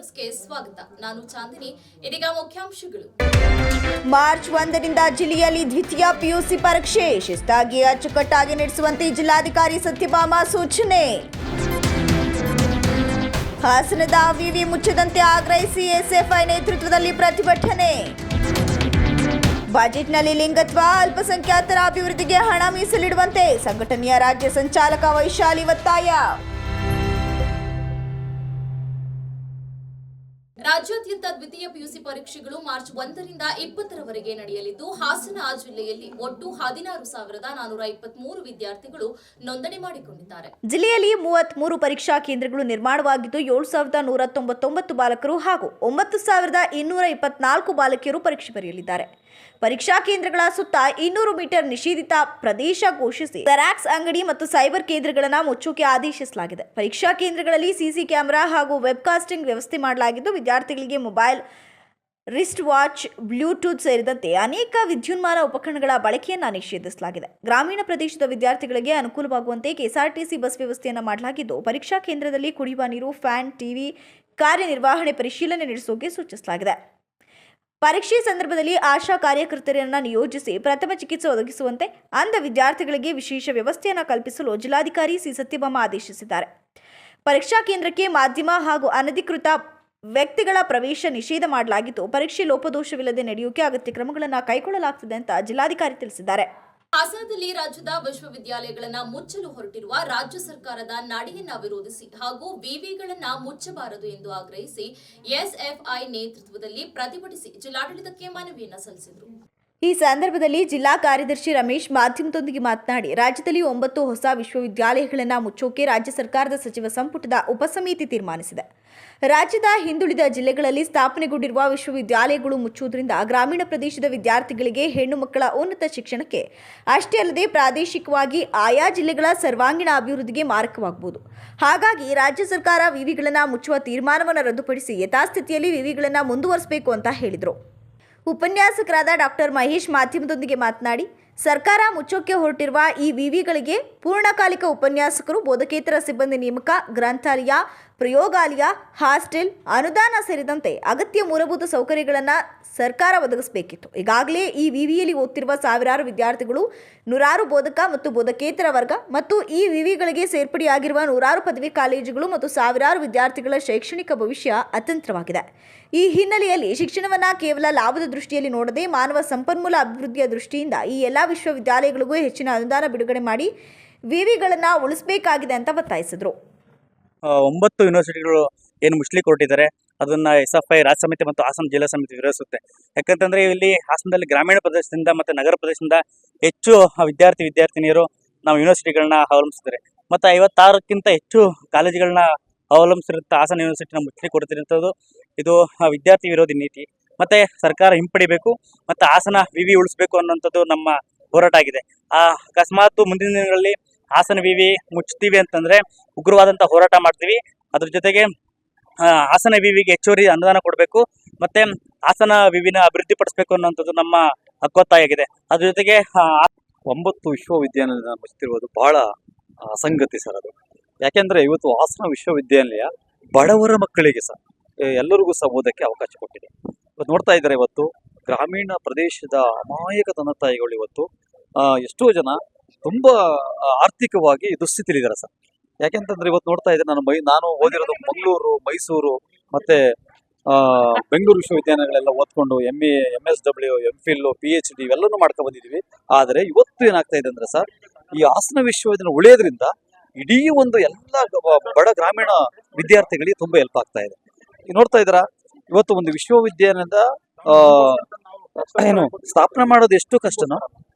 ನ್ಯೂಸ್ಗೆ ಸ್ವಾಗತ. ನಾನು ಚಾಂದಿನಿ. ಇದೀಗ ಮುಖ್ಯಾಂಶಗಳು. ಮಾರ್ಚ್ 1ರಿಂದ ಜಿಲ್ಲೆಯಲ್ಲಿ ದ್ವಿತೀಯ ಪಿಯುಸಿ ಪರೀಕ್ಷೆ ಶಿಸ್ತಾಗಿ ಅಚ್ಚುಕಟ್ಟಾಗಿ ನಡೆಸುವಂತೆ ಜಿಲ್ಲಾಧಿಕಾರಿ ಸತ್ಯಭಾಮ ಸೂಚನೆ. ಹಾಸನದ ವಿವಿ ಮುಚ್ಚದಂತೆ ಆಗ್ರಹಿಸಿ ಎಸ್ಎಫ್ಐ ನೇತೃತ್ವದಲ್ಲಿ ಪ್ರತಿಭಟನೆ. ಬಜೆಟ್ನಲ್ಲಿ ಲಿಂಗತ್ವ ಅಲ್ಪಸಂಖ್ಯಾತರ ಅಭಿವೃದ್ಧಿಗೆ ಹಣ ಮೀಸಲಿಡುವಂತೆ ಸಂಘಟನೆಯ ರಾಜ್ಯ ಸಂಚಾಲಕ ವೈಶಾಲಿ ಒತ್ತಾಯ. ರಾಜ್ಯಾದ್ಯಂತ ದ್ವಿತೀಯ ಪಿಯುಸಿ ಪರೀಕ್ಷೆಗಳು ಮಾರ್ಚ್ 1ರಿಂದ 20ರವರೆಗೆ ನಡೆಯಲಿದ್ದು, ಹಾಸನ ಜಿಲ್ಲೆಯಲ್ಲಿ ಒಟ್ಟು 16,423 ವಿದ್ಯಾರ್ಥಿಗಳು ನೋಂದಣಿ ಮಾಡಿಕೊಂಡಿದ್ದಾರೆ. ಜಿಲ್ಲೆಯಲ್ಲಿ 33 ಪರೀಕ್ಷಾ ಕೇಂದ್ರಗಳು ನಿರ್ಮಾಣವಾಗಿದ್ದು 7,199 ಬಾಲಕರು ಹಾಗೂ 9,224 ಬಾಲಕಿಯರು ಪರೀಕ್ಷೆ ಬರೆಯಲಿದ್ದಾರೆ. ಪರೀಕ್ಷಾ ಕೇಂದ್ರಗಳ ಸುತ್ತ 200 ಮೀಟರ್ ನಿಷೇಧಿತ ಪ್ರದೇಶ ಘೋಷಿಸಿ ಜೆರಾಕ್ಸ್ ಅಂಗಡಿ ಮತ್ತು ಸೈಬರ್ ಕೇಂದ್ರಗಳನ್ನು ಮುಚ್ಚೋಕೆ ಆದೇಶಿಸಲಾಗಿದೆ. ಪರೀಕ್ಷಾ ಕೇಂದ್ರಗಳಲ್ಲಿ ಸಿಸಿ ಕ್ಯಾಮೆರಾ ಹಾಗೂ ವೆಬ್ಕಾಸ್ಟಿಂಗ್ ವ್ಯವಸ್ಥೆ ಮಾಡಲಾಗಿದ್ದು, ವಿದ್ಯಾರ್ಥಿಗಳಿಗೆ ಮೊಬೈಲ್, ರಿಸ್ಟ್ ವಾಚ್, ಬ್ಲೂಟೂತ್ ಸೇರಿದಂತೆ ಅನೇಕ ವಿದ್ಯುನ್ಮಾನ ಉಪಕರಣಗಳ ಬಳಕೆಯನ್ನು ನಿಷೇಧಿಸಲಾಗಿದೆ. ಗ್ರಾಮೀಣ ಪ್ರದೇಶದ ವಿದ್ಯಾರ್ಥಿಗಳಿಗೆ ಅನುಕೂಲವಾಗುವಂತೆ ಕೆಎಸ್ಆರ್ಟಿಸಿ ಬಸ್ ವ್ಯವಸ್ಥೆಯನ್ನು ಮಾಡಲಾಗಿದ್ದು, ಪರೀಕ್ಷಾ ಕೇಂದ್ರದಲ್ಲಿ ಕುಡಿಯುವ ನೀರು, ಫ್ಯಾನ್, ಟಿವಿ ಕಾರ್ಯನಿರ್ವಹಣೆ ಪರಿಶೀಲನೆ ನಡೆಸೋಕೆ ಸೂಚಿಸಲಾಗಿದೆ. ಪರೀಕ್ಷೆ ಸಂದರ್ಭದಲ್ಲಿ ಆಶಾ ಕಾರ್ಯಕರ್ತರನ್ನು ನಿಯೋಜಿಸಿ ಪ್ರಥಮ ಚಿಕಿತ್ಸೆ ಒದಗಿಸುವಂತೆ ಅಂಧ ವಿದ್ಯಾರ್ಥಿಗಳಿಗೆ ವಿಶೇಷ ವ್ಯವಸ್ಥೆಯನ್ನು ಕಲ್ಪಿಸಲು ಜಿಲ್ಲಾಧಿಕಾರಿ ಸಿ ಸತ್ಯಭಾಮ ಆದೇಶಿಸಿದ್ದಾರೆ. ಪರೀಕ್ಷಾ ಕೇಂದ್ರಕ್ಕೆ ಮಾಧ್ಯಮ ಹಾಗೂ ಅನಧಿಕೃತ ವ್ಯಕ್ತಿಗಳ ಪ್ರವೇಶ ನಿಷೇಧ ಮಾಡಲಾಗಿದ್ದು, ಪರೀಕ್ಷೆ ಲೋಪದೋಷವಿಲ್ಲದೆ ನಡೆಯೋಕೆ ಅಗತ್ಯ ಕ್ರಮಗಳನ್ನು ಕೈಗೊಳ್ಳಲಾಗುತ್ತದೆ ಅಂತ ಜಿಲ್ಲಾಧಿಕಾರಿ ತಿಳಿಸಿದ್ದಾರೆ. ಹಾಸನದಲ್ಲಿ ರಾಜ್ಯದ ವಿಶ್ವವಿದ್ಯಾಲಯಗಳನ್ನ ಮುಚ್ಚಲು ಹೊರಟಿರುವ ರಾಜ್ಯ ಸರ್ಕಾರದ ನಡೆಯನ್ನ ವಿರೋಧಿಸಿ ಹಾಗೂ ವಿವಿಗಳನ್ನ ಮುಚ್ಚಬಾರದು ಎಂದು ಆಗ್ರಹಿಸಿ ಎಸ್ಎಫ್ಐ ನೇತೃತ್ವದಲ್ಲಿ ಪ್ರತಿಭಟಿಸಿ ಜಿಲ್ಲಾಡಳಿತಕ್ಕೆ ಮನವಿಯನ್ನ ಸಲ್ಲಿಸಿದರು. ಈ ಸಂದರ್ಭದಲ್ಲಿ ಜಿಲ್ಲಾ ಕಾರ್ಯದರ್ಶಿ ರಮೇಶ್ ಮಾಧ್ಯಮದೊಂದಿಗೆ ಮಾತನಾಡಿ, ರಾಜ್ಯದಲ್ಲಿ 9 ಹೊಸ ವಿಶ್ವವಿದ್ಯಾಲಯಗಳನ್ನು ಮುಚ್ಚೋಕೆ ರಾಜ್ಯ ಸರ್ಕಾರದ ಸಚಿವ ಸಂಪುಟದ ಉಪಸಮಿತಿ ತೀರ್ಮಾನಿಸಿದೆ. ರಾಜ್ಯದ ಹಿಂದುಳಿದ ಜಿಲ್ಲೆಗಳಲ್ಲಿ ಸ್ಥಾಪನೆಗೊಂಡಿರುವ ವಿಶ್ವವಿದ್ಯಾಲಯಗಳು ಮುಚ್ಚುವುದರಿಂದ ಗ್ರಾಮೀಣ ಪ್ರದೇಶದ ವಿದ್ಯಾರ್ಥಿಗಳಿಗೆ, ಹೆಣ್ಣು ಮಕ್ಕಳ ಉನ್ನತ ಶಿಕ್ಷಣಕ್ಕೆ ಅಷ್ಟೇ ಅಲ್ಲದೆ ಪ್ರಾದೇಶಿಕವಾಗಿ ಆಯಾ ಜಿಲ್ಲೆಗಳ ಸರ್ವಾಂಗೀಣ ಅಭಿವೃದ್ಧಿಗೆ ಮಾರಕವಾಗಬಹುದು. ಹಾಗಾಗಿ ರಾಜ್ಯ ಸರ್ಕಾರ ವಿವಿಗಳನ್ನು ಮುಚ್ಚುವ ತೀರ್ಮಾನವನ್ನು ರದ್ದುಪಡಿಸಿ ಯಥಾಸ್ಥಿತಿಯಲ್ಲಿ ವಿವಿಗಳನ್ನು ಮುಂದುವರಿಸಬೇಕು ಅಂತ ಹೇಳಿದರು. ಉಪನ್ಯಾಸಕರಾದ ಡಾಕ್ಟರ್ ಮಹೇಶ್ ಮಾಧ್ಯಮದೊಂದಿಗೆ ಮಾತನಾಡಿ, ಸರ್ಕಾರ ಮುಚ್ಚೋಕೆ ಹೊರಟಿರುವ ಈ ವಿವಿಗಳಿಗೆ ಪೂರ್ಣಕಾಲಿಕ ಉಪನ್ಯಾಸಕರು, ಬೋಧಕೇತರ ಸಿಬ್ಬಂದಿ ನೇಮಕ, ಗ್ರಂಥಾಲಯ, ಪ್ರಯೋಗಾಲಯ, ಹಾಸ್ಟೆಲ್, ಅನುದಾನ ಸೇರಿದಂತೆ ಅಗತ್ಯ ಮೂಲಭೂತ ಸೌಕರ್ಯಗಳನ್ನು ಸರ್ಕಾರ ಒದಗಿಸಬೇಕಿತ್ತು. ಈಗಾಗಲೇ ಈ ವಿವಿಯಲ್ಲಿ ಓದ್ತಿರುವ ಸಾವಿರಾರು ವಿದ್ಯಾರ್ಥಿಗಳು, ನೂರಾರು ಬೋಧಕ ಮತ್ತು ಬೋಧಕೇತರ ವರ್ಗ ಮತ್ತು ಈ ವಿವಿಗಳಿಗೆ ಸೇರ್ಪಡೆಯಾಗಿರುವ ನೂರಾರು ಪದವಿ ಕಾಲೇಜುಗಳು ಮತ್ತು ಸಾವಿರಾರು ವಿದ್ಯಾರ್ಥಿಗಳ ಶೈಕ್ಷಣಿಕ ಭವಿಷ್ಯ ಅತಂತ್ರವಾಗಿದೆ. ಈ ಹಿನ್ನೆಲೆಯಲ್ಲಿ ಶಿಕ್ಷಣವನ್ನು ಕೇವಲ ಲಾಭದ ದೃಷ್ಟಿಯಲ್ಲಿ ನೋಡದೆ ಮಾನವ ಸಂಪನ್ಮೂಲ ಅಭಿವೃದ್ಧಿಯ ದೃಷ್ಟಿಯಿಂದ ಈ ಎಲ್ಲ ವಿಶ್ವವಿದ್ಯಾಲಯಗಳಿಗೂ ಹೆಚ್ಚಿನ ಅನುದಾನ ಬಿಡುಗಡೆ ಮಾಡಿ ವಿವಿಗಳನ್ನು ಉಳಿಸಬೇಕಾಗಿದೆ ಅಂತ ಒತ್ತಾಯಿಸಿದರು. 9 ಯೂನಿವರ್ಸಿಟಿಗಳು ಏನು ಮುಚ್ಚಲಿಕ್ಕೆ ಹೊರಟಿದ್ದಾರೆ, ಅದನ್ನ ಎಸ್ಎಫ್ಐ ರಾಜ್ಯ ಸಮಿತಿ ಮತ್ತು ಹಾಸನ ಜಿಲ್ಲಾ ಸಮಿತಿ ವಿರೋಧಿಸುತ್ತೆ. ಯಾಕಂತಂದ್ರೆ ಇಲ್ಲಿ ಹಾಸನದಲ್ಲಿ ಗ್ರಾಮೀಣ ಪ್ರದೇಶದಿಂದ ಮತ್ತು ನಗರ ಪ್ರದೇಶದಿಂದ ಹೆಚ್ಚು ವಿದ್ಯಾರ್ಥಿನಿಯರು ನಾವು ಯೂನಿವರ್ಸಿಟಿಗಳನ್ನ ಅವಲಂಬಿಸಿದ್ದಾರೆ. ಮತ್ತು 56ಕ್ಕಿಂತ ಹೆಚ್ಚು ಕಾಲೇಜುಗಳನ್ನ ಅವಲಂಬಿಸಿರುತ್ತ ಹಾಸನ ಯೂನಿವರ್ಸಿಟಿನ ಮುಚ್ಚಲಿಕ್ಕೆ ಹೊರಟಿರುವಂಥದ್ದು ಇದು ವಿದ್ಯಾರ್ಥಿ ವಿರೋಧಿ ನೀತಿ. ಮತ್ತೆ ಸರ್ಕಾರ ಹಿಂಪಡಿಬೇಕು ಮತ್ತು ಹಾಸನ ವಿವಿ ಉಳಿಸಬೇಕು ಅನ್ನೋಂಥದ್ದು ನಮ್ಮ ಹೋರಾಟ ಆಗಿದೆ. ಅಕಸ್ಮಾತ್ ಮುಂದಿನ ದಿನಗಳಲ್ಲಿ ಹಾಸನ ವಿವಿ ಮುಚ್ತೀವಿ ಅಂತಂದ್ರೆ ಉಗ್ರವಾದಂಥ ಹೋರಾಟ ಮಾಡ್ತೀವಿ. ಅದ್ರ ಜೊತೆಗೆ ಹಾಸನ ವಿವಿಗೆ ಹೆಚ್ಚುವರಿ ಅನುದಾನ ಕೊಡಬೇಕು, ಮತ್ತೆ ಹಾಸನ ವಿವಿನ ಅಭಿವೃದ್ಧಿ ಪಡಿಸಬೇಕು ಅನ್ನೋಂಥದ್ದು ನಮ್ಮ ಹಕ್ಕೊತ್ತಾಯ ಆಗಿದೆ. ಅದ್ರ ಜೊತೆಗೆ 9 ವಿಶ್ವವಿದ್ಯಾನಿಲಯ ಮುಚ್ತಿರುವುದು ಬಹಳ ಅಸಂಗತಿ ಸರ್. ಅದು ಯಾಕೆಂದ್ರೆ ಇವತ್ತು ಹಾಸನ ವಿಶ್ವವಿದ್ಯಾನಿಲಯ ಬಡವರ ಮಕ್ಕಳಿಗೆ ಸಹ ಎಲ್ಲರಿಗೂ ಸಹ ಓದಕ್ಕೆ ಅವಕಾಶ ಕೊಟ್ಟಿದೆ. ಇವತ್ತು ನೋಡ್ತಾ ಇದ್ದಾರೆ, ಇವತ್ತು ಗ್ರಾಮೀಣ ಪ್ರದೇಶದ ಅಮಾಯಕ ತಂದೆ ತಾಯಿಗಳು ಇವತ್ತು ಎಷ್ಟೋ ಜನ ತುಂಬಾ ಆರ್ಥಿಕವಾಗಿ ದುಸ್ಥಿತಿಲಿದ್ದಾರೆ ಸರ್. ಯಾಕೆಂತಂದ್ರೆ ಇವತ್ತು ನೋಡ್ತಾ ಇದ್ದಾರೆ, ನಾನು ಓದಿರೋದು ಮಂಗಳೂರು, ಮೈಸೂರು ಮತ್ತೆ ಬೆಂಗಳೂರು ವಿಶ್ವವಿದ್ಯಾಲಯಗಳೆಲ್ಲ ಓದ್ಕೊಂಡು MA, MSW, MPhil, PhD ಇವೆಲ್ಲನೂ ಮಾಡ್ಕೊಂಡು ಬಂದಿದ್ದೀವಿ. ಆದರೆ ಇವತ್ತು ಏನಾಗ್ತಾ ಇದೆ ಅಂದ್ರೆ ಸರ್, ಈ ಹಾಸನ ವಿಶ್ವವಿದ್ಯಾಲಯ ಉಳಿಯೋದ್ರಿಂದ ಇಡೀ ಒಂದು ಎಲ್ಲ ಬಡ ಗ್ರಾಮೀಣ ವಿದ್ಯಾರ್ಥಿಗಳಿಗೆ ತುಂಬಾ ಹೆಲ್ಪ್ ಆಗ್ತಾ ಇದೆ. ನೋಡ್ತಾ ಇದ್ದೀರಾ, ಇವತ್ತು ಒಂದು ವಿಶ್ವವಿದ್ಯಾಲಯದ ಏನು ಸ್ಥಾಪನೆ ಮಾಡೋದು ಎಷ್ಟು ಕಷ್ಟನೋ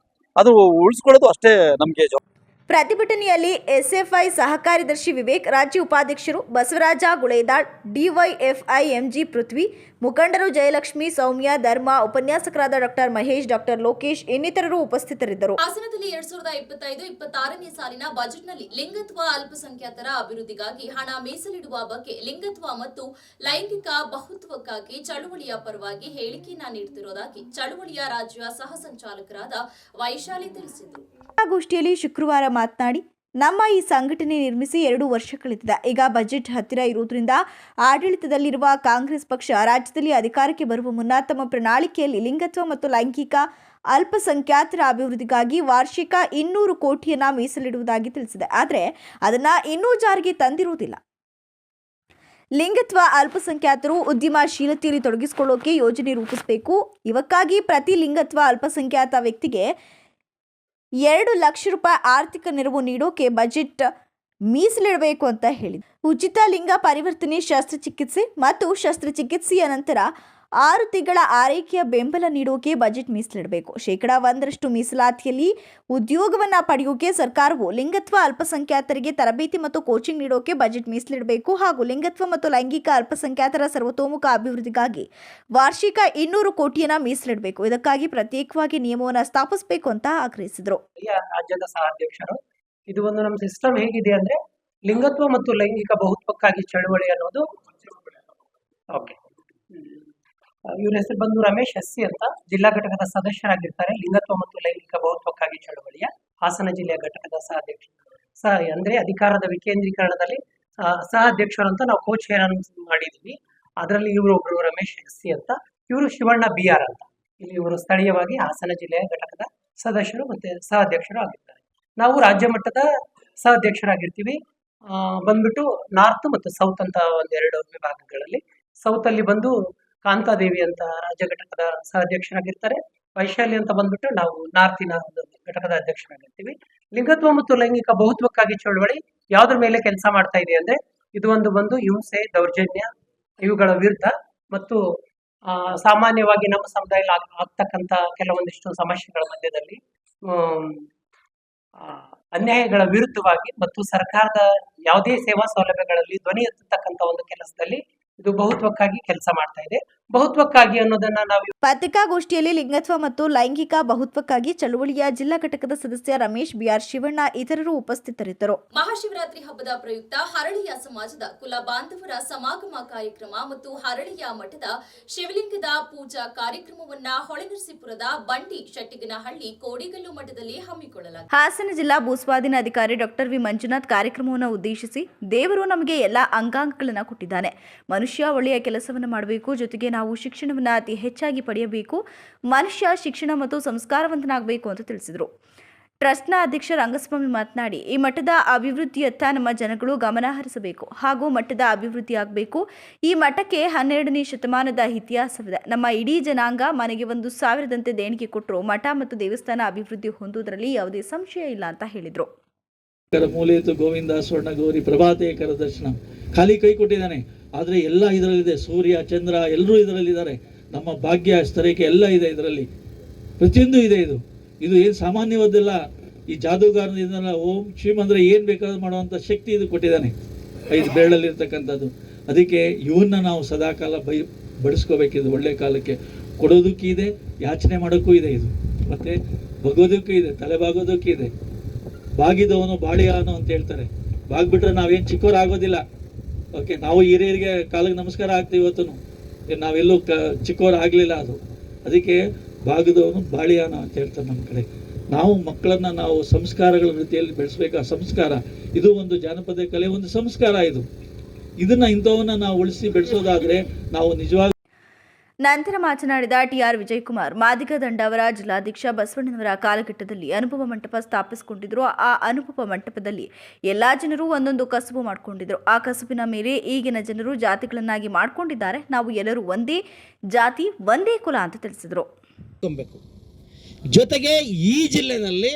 ಅದು ಉಳಿಸ್ಕೊಳ್ಳೋದು ಅಷ್ಟೇ ನಮಗೆ ಜವಾಬ್ದಾರಿ. ಪ್ರತಿಭಟನೆಯಲ್ಲಿ ಎಸ್ಎಫ್ಐ ಸಹ ಕಾರ್ಯದರ್ಶಿ ವಿವೇಕ್, ರಾಜ್ಯ ಉಪಾಧ್ಯಕ್ಷರು ಬಸವರಾಜ ಗುಳೇದಾಳ್, ಡಿವೈಎಫ್ಐ ಎಂಜಿ ಪೃಥ್ವಿ, ಮುಖಂಡರು ಜಯಲಕ್ಷ್ಮಿ, ಸೌಮ್ಯ, ಧರ್ಮ, ಉಪನ್ಯಾಸಕರಾದ ಡಾಕ್ಟರ್ ಮಹೇಶ್, ಡಾಕ್ಟರ್ ಲೋಕೇಶ್ ಇನ್ನಿತರರು ಉಪಸ್ಥಿತರಿದ್ದರು. ಹಾಸನದಲ್ಲಿ 2025-26ನೇ ಸಾಲಿನ ಬಜೆಟ್ನಲ್ಲಿ ಲಿಂಗತ್ವ ಅಲ್ಪಸಂಖ್ಯಾತರ ಅಭಿವೃದ್ಧಿಗಾಗಿ ಹಣ ಮೀಸಲಿಡುವ ಬಗ್ಗೆ ಲಿಂಗತ್ವ ಮತ್ತು ಲೈಂಗಿಕ ಬಹುತ್ವಕ್ಕಾಗಿ ಚಳುವಳಿಯ ಪರವಾಗಿ ಹೇಳಿಕೆಯನ್ನ ನೀಡುತ್ತಿರುವುದಾಗಿ ಚಳುವಳಿಯ ರಾಜ್ಯ ಸಹ ಸಂಚಾಲಕರಾದ ವೈಶಾಲಿ ತಿಳಿಸಿದರು. ಗೋಷ್ಠಿಯಲ್ಲಿ ಶುಕ್ರವಾರ ಮಾತನಾಡಿ, ನಮ್ಮ ಈ ಸಂಘಟನೆ ನಿರ್ಮಿಸಿ 2 ವರ್ಷ ಕಳೆದಿದೆ. ಈಗ ಬಜೆಟ್ ಹತ್ತಿರ ಇರುವುದರಿಂದ ಆಡಳಿತದಲ್ಲಿರುವ ಕಾಂಗ್ರೆಸ್ ಪಕ್ಷ ರಾಜ್ಯದಲ್ಲಿ ಅಧಿಕಾರಕ್ಕೆ ಬರುವ ಮುನ್ನ ತಮ್ಮ ಪ್ರಣಾಳಿಕೆಯಲ್ಲಿ ಲಿಂಗತ್ವ ಮತ್ತು ಲೈಂಗಿಕ ಅಲ್ಪಸಂಖ್ಯಾತರ ಅಭಿವೃದ್ಧಿಗಾಗಿ ವಾರ್ಷಿಕ 200 ಕೋಟಿಯನ್ನ ಮೀಸಲಿಡುವುದಾಗಿ ತಿಳಿಸಿದೆ. ಆದರೆ ಅದನ್ನ ಇನ್ನೂ ಜಾರಿಗೆ ತಂದಿರುವುದಿಲ್ಲ. ಲಿಂಗತ್ವ ಅಲ್ಪಸಂಖ್ಯಾತರು ಉದ್ಯಮಶೀಲತೆಯಲ್ಲಿ ತೊಡಗಿಸಿಕೊಳ್ಳೋಕೆ ಯೋಜನೆ ರೂಪಿಸಬೇಕು. ಇವಕ್ಕಾಗಿ ಪ್ರತಿ ಲಿಂಗತ್ವ ಅಲ್ಪಸಂಖ್ಯಾತ ವ್ಯಕ್ತಿಗೆ 2 ಲಕ್ಷ ರೂಪಾಯಿ ಆರ್ಥಿಕ ನೆರವು ನೀಡೋಕೆ ಬಜೆಟ್ ಮೀಸಲಿಡಬೇಕು ಅಂತ ಹೇಳಿದೆ. ಉಚಿತ ಲಿಂಗ ಪರಿವರ್ತನೆ ಶಸ್ತ್ರಚಿಕಿತ್ಸೆ ಮತ್ತು ಶಸ್ತ್ರಚಿಕಿತ್ಸೆಯ ನಂತರ 6 ತಿಂಗಳ ಆರೈಕೆಯ ಬೆಂಬಲ ನೀಡೋಕೆ ಬಜೆಟ್ ಮೀಸಲಿಡಬೇಕು. 1% ಮೀಸಲಾತಿಯಲ್ಲಿ ಉದ್ಯೋಗವನ್ನ ಪಡೆಯೋಕೆ ಸರ್ಕಾರವು ಲಿಂಗತ್ವ ಅಲ್ಪಸಂಖ್ಯಾತರಿಗೆ ತರಬೇತಿ ಮತ್ತು ಕೋಚಿಂಗ್ ನೀಡೋಕೆ ಬಜೆಟ್ ಮೀಸಲಿಡಬೇಕು ಹಾಗೂ ಲಿಂಗತ್ವ ಮತ್ತು ಲೈಂಗಿಕ ಅಲ್ಪಸಂಖ್ಯಾತರ ಸರ್ವತೋಮುಖ ಅಭಿವೃದ್ಧಿಗಾಗಿ ವಾರ್ಷಿಕ 200 ಕೋಟಿಯನ್ನ ಮೀಸಲಿಡಬೇಕು. ಇದಕ್ಕಾಗಿ ಪ್ರತ್ಯೇಕವಾಗಿ ನಿಯಮವನ್ನು ಸ್ಥಾಪಿಸಬೇಕು ಅಂತ ಆಗ್ರಹಿಸಿದರು. ರಾಜ್ಯದ ಸಹಾಧ್ಯಕ್ಷರು ಇದು ಒಂದು ನಮ್ಮ ಸಿಸ್ಟಮ್ ಹೇಗಿದೆ ಅಂದ್ರೆ ಲಿಂಗತ್ವ ಮತ್ತು ಲೈಂಗಿಕ ಬಹುತ್ವಕ್ಕಾಗಿ ಚಳವಳಿ ಅನ್ನೋದು ಓಕೆ. ಇವ್ರ ಹೆಸರು ಬಂದು ರಮೇಶ್ ಎಸ್ಸಿ ಅಂತ ಜಿಲ್ಲಾ ಘಟಕದ ಸದಸ್ಯರಾಗಿರ್ತಾರೆ. ಲಿಂಗತ್ವ ಮತ್ತು ಲೈಂಗಿಕ ಬಹುತ್ವಕ್ಕಾಗಿ ಚಳವಳಿಯ ಹಾಸನ ಜಿಲ್ಲೆಯ ಘಟಕದ ಅಂದ್ರೆ ಅಧಿಕಾರದ ವಿಕೇಂದ್ರೀಕರಣದಲ್ಲಿ ಸಹ ಅಧ್ಯಕ್ಷರು ಅಂತ ನಾವು ಕೋಚ್ ಮಾಡಿದ್ವಿ. ಅದರಲ್ಲಿ ಇವರು ಒಬ್ರು ರಮೇಶ್ ಎಸ್ಸಿ ಅಂತ, ಇವರು ಶಿವಣ್ಣ BR ಅಂತ. ಇಲ್ಲಿ ಇವರು ಸ್ಥಳೀಯವಾಗಿ ಹಾಸನ ಜಿಲ್ಲೆಯ ಘಟಕದ ಸದಸ್ಯರು ಮತ್ತೆ ಸಹ ಅಧ್ಯಕ್ಷರು ಆಗಿರ್ತಾರೆ. ನಾವು ರಾಜ್ಯ ಮಟ್ಟದ ಸಹ ಅಧ್ಯಕ್ಷರಾಗಿರ್ತೀವಿ. ಬಂದ್ಬಿಟ್ಟು ನಾರ್ತ್ ಮತ್ತು ಸೌತ್ ಅಂತ ಒಂದೆರಡು ವಿಭಾಗಗಳಲ್ಲಿ. ಸೌತ್ ಅಲ್ಲಿ ಬಂದು ಕಾಂತಾದೇವಿ ಅಂತ ರಾಜ್ಯ ಘಟಕದ ಸಹ ಅಧ್ಯಕ್ಷರಾಗಿರ್ತಾರೆ. ವೈಶಾಲಿ ಅಂತ ಬಂದ್ಬಿಟ್ಟು ನಾವು ನಾರ್ತಿನ ಘಟಕದ ಅಧ್ಯಕ್ಷರಾಗಿರ್ತೀವಿ. ಲಿಂಗತ್ವ ಮತ್ತು ಲೈಂಗಿಕ ಬಹುತ್ವಕ್ಕಾಗಿ ಚಳವಳಿ ಯಾವ್ದ್ರ ಮೇಲೆ ಕೆಲಸ ಮಾಡ್ತಾ ಇದೆ ಅಂದ್ರೆ ಇದು ಒಂದು ಬಂದು ಹಿಂಸೆ, ದೌರ್ಜನ್ಯ ಇವುಗಳ ವಿರುದ್ಧ ಮತ್ತು ಸಾಮಾನ್ಯವಾಗಿ ನಮ್ಮ ಸಮುದಾಯದಲ್ಲಿ ಆಗ್ತಕ್ಕಂತ ಕೆಲವೊಂದಿಷ್ಟು ಸಮಸ್ಯೆಗಳ ಮಧ್ಯದಲ್ಲಿ ಅನ್ಯಾಯಗಳ ವಿರುದ್ಧವಾಗಿ ಮತ್ತು ಸರ್ಕಾರದ ಯಾವುದೇ ಸೇವಾ ಸೌಲಭ್ಯಗಳಲ್ಲಿ ಧ್ವನಿ ಎತ್ತತಕ್ಕಂತ ಒಂದು ಕೆಲಸದಲ್ಲಿ ಇದು ಬಹುತ್ವಕ್ಕಾಗಿ ಕೆಲಸ ಮಾಡ್ತಾ ಇದೆ. ಬಹುತ್ವಕ್ಕಾಗಿ ಅನ್ನೋದನ್ನ ನಾವು ಪತ್ರಿಕಾಗೋಷ್ಠಿಯಲ್ಲಿ ಲಿಂಗತ್ವ ಮತ್ತು ಲೈಂಗಿಕ ಬಹುತ್ವಕ್ಕಾಗಿ ಚಳವಳಿಯ ಜಿಲ್ಲಾ ಘಟಕದ ಸದಸ್ಯ ರಮೇಶ್ BR, ಶಿವಣ್ಣ ಇತರರು ಉಪಸ್ಥಿತರಿದ್ದರು. ಮಹಾಶಿವರಾತ್ರಿ ಹಬ್ಬದ ಪ್ರಯುಕ್ತ ಹರಳಿಯ ಸಮಾಜದ ಕುಲ ಬಾಂಧವರ ಸಮಾಗಮ ಕಾರ್ಯಕ್ರಮ ಮತ್ತು ಹರಳಿಯ ಮಠದ ಶಿವಲಿಂಗದ ಪೂಜಾ ಕಾರ್ಯಕ್ರಮವನ್ನ ಹೊಳೆನರಸೀಪುರದ ಬಂಡಿ ಶೆಟ್ಟಿಗನಹಳ್ಳಿ ಕೋಡಿಗಲ್ಲು ಮಠದಲ್ಲಿ ಹಮ್ಮಿಕೊಳ್ಳಲಾಗಿದೆ. ಹಾಸನ ಜಿಲ್ಲಾ ಭೂಸ್ವಾಧೀನ ಅಧಿಕಾರಿ ಡಾಕ್ಟರ್ ವಿ ಮಂಜುನಾಥ್ ಕಾರ್ಯಕ್ರಮವನ್ನು ಉದ್ದೇಶಿಸಿ, ದೇವರು ನಮಗೆ ಎಲ್ಲ ಅಂಗಾಂಗಗಳನ್ನು ಕೊಟ್ಟಿದ್ದಾನೆ. ಮನುಷ್ಯ ಒಳ್ಳೆಯ ಕೆಲಸವನ್ನು ಮಾಡಬೇಕು, ಜೊತೆಗೆ ನಾವು ಶಿಕ್ಷಣವನ್ನು ಅತಿ ಹೆಚ್ಚಾಗಿ ಪಡೆಯಬೇಕು. ಮನುಷ್ಯ ಶಿಕ್ಷಣ ಮತ್ತು ಸಂಸ್ಕಾರವಂತನಾಗಬೇಕು ಅಂತ ತಿಳಿಸಿದರು. ಟ್ರಸ್ಟ್ನ ಅಧ್ಯಕ್ಷ ರಂಗಸ್ವಾಮಿ ಮಾತನಾಡಿ, ಈ ಮಠದ ಅಭಿವೃದ್ಧಿಯತ್ತ ನಮ್ಮ ಜನಗಳು ಗಮನ ಹರಿಸಬೇಕು ಹಾಗೂ ಮಠದ ಅಭಿವೃದ್ಧಿ ಆಗಬೇಕು. ಈ ಮಠಕ್ಕೆ 12ನೇ ಶತಮಾನದ ಇತಿಹಾಸವಿದೆ. ನಮ್ಮ ಇಡೀ ಜನಾಂಗ ಮನೆಗೆ 1,000ದಂತೆ ದೇಣಿಗೆ ಕೊಟ್ಟರು ಮಠ ಮತ್ತು ದೇವಸ್ಥಾನ ಅಭಿವೃದ್ಧಿ ಹೊಂದುವುದರಲ್ಲಿ ಯಾವುದೇ ಸಂಶಯ ಇಲ್ಲ ಅಂತ ಹೇಳಿದರು. ಮೂಲೇತು ಗೋವಿಂದ ಸ್ವರ್ಣ ಗೌರಿ ಪ್ರಭಾತೆ ಕರ ದರ್ಶನ ಖಾಲಿ ಕೈ ಕೊಟ್ಟಿದ್ದಾನೆ. ಆದರೆ ಎಲ್ಲ ಇದರಲ್ಲಿದೆ. ಸೂರ್ಯ ಚಂದ್ರ ಎಲ್ಲರೂ ಇದರಲ್ಲಿದ್ದಾರೆ. ನಮ್ಮ ಭಾಗ್ಯ ಸ್ತರಕ್ಕೆ ಎಲ್ಲ ಇದೆ ಇದರಲ್ಲಿ. ಪ್ರತಿಯೊಂದು ಇದೆ. ಇದು ಏನು ಸಾಮಾನ್ಯವಾದಿಲ್ಲ. ಈ ಜಾದೂಗಾರನಿಂದ ಓಂ ಶಿವಂ ಅಂದರೆ ಏನು ಬೇಕಾದ್ರೂ ಮಾಡುವಂಥ ಶಕ್ತಿ ಇದು ಕೊಟ್ಟಿದ್ದಾನೆ, 5 ಬೆರಳಲ್ಲಿರ್ತಕ್ಕಂಥದ್ದು. ಅದಕ್ಕೆ ಇವನ್ನ ನಾವು ಸದಾಕಾಲ ಬಡಿಸ್ಕೋಬೇಕಿದು. ಒಳ್ಳೆ ಕಾಲಕ್ಕೆ ಕೊಡೋದಕ್ಕೂ ಇದೆ, ಯಾಚನೆ ಮಾಡೋಕ್ಕೂ ಇದೆ. ಇದು ಮತ್ತು ಬಗ್ಗೋದಕ್ಕೂ ಇದೆ, ತಲೆ ಬಾಗೋದಕ್ಕೂ ಇದೆ. ಬಾಗಿದವನು ಬಾಳಿಯಾನು ಅಂತ ಹೇಳ್ತಾರೆ. ಬಾಗ್ಬಿಟ್ರೆ ನಾವೇನು ಚಿಕ್ಕವರಾಗೋದಿಲ್ಲ. ಓಕೆ, ನಾವು ಹಿರಿಯರಿಗೆ ಕಾಲಿಗೆ ನಮಸ್ಕಾರ ಆಗ್ತೀವಿ. ಇವತ್ತು ನಾವೆಲ್ಲೂ ಚಿಕ್ಕವರು ಆಗಲಿಲ್ಲ. ಅದಕ್ಕೆ ಬಾಗಿದವನು ಬಾಳಿಯಾನು ಅಂತ ಹೇಳ್ತಾರೆ ನಮ್ಮ ಕಡೆ. ನಾವು ಮಕ್ಕಳನ್ನು ನಾವು ಸಂಸ್ಕಾರಗಳ ರೀತಿಯಲ್ಲಿ ಬೆಳೆಸಬೇಕು. ಆ ಸಂಸ್ಕಾರ ಇದು ಒಂದು ಜಾನಪದ ಕಲೆ, ಒಂದು ಸಂಸ್ಕಾರ. ಇಂಥವನ್ನ ನಾವು ಉಳಿಸಿ ಬೆಳೆಸೋದಾದರೆ ನಾವು ನಿಜವಾಗಿ. ನಂತರ ಮಾತನಾಡಿದ TR ವಿಜಯಕುಮಾರ್, ಮಾದಿಗ ದಂಡಾವರ ಜಿಲ್ಲಾಧ್ಯಕ್ಷ ಬಸವಣ್ಣನವರ ಕಾಲಘಟ್ಟದಲ್ಲಿ ಅನುಭವ ಮಂಟಪ ಸ್ಥಾಪಿಸಿಕೊಂಡಿದ್ರು. ಆ ಅನುಭವ ಮಂಟಪದಲ್ಲಿ ಎಲ್ಲಾ ಜನರು ಒಂದೊಂದು ಕಸುಬು ಮಾಡಿಕೊಂಡಿದ್ರು. ಆ ಕಸುಬಿನ ಮೇಲೆ ಈಗಿನ ಜನರು ಜಾತಿಗಳನ್ನಾಗಿ ಮಾಡಿಕೊಂಡಿದ್ದಾರೆ. ನಾವು ಎಲ್ಲರೂ ಒಂದೇ ಜಾತಿ, ಒಂದೇ ಕುಲ ಅಂತ ತಿಳಿಸಿದರು. ಜೊತೆಗೆ ಈ ಜಿಲ್ಲೆನಲ್ಲಿ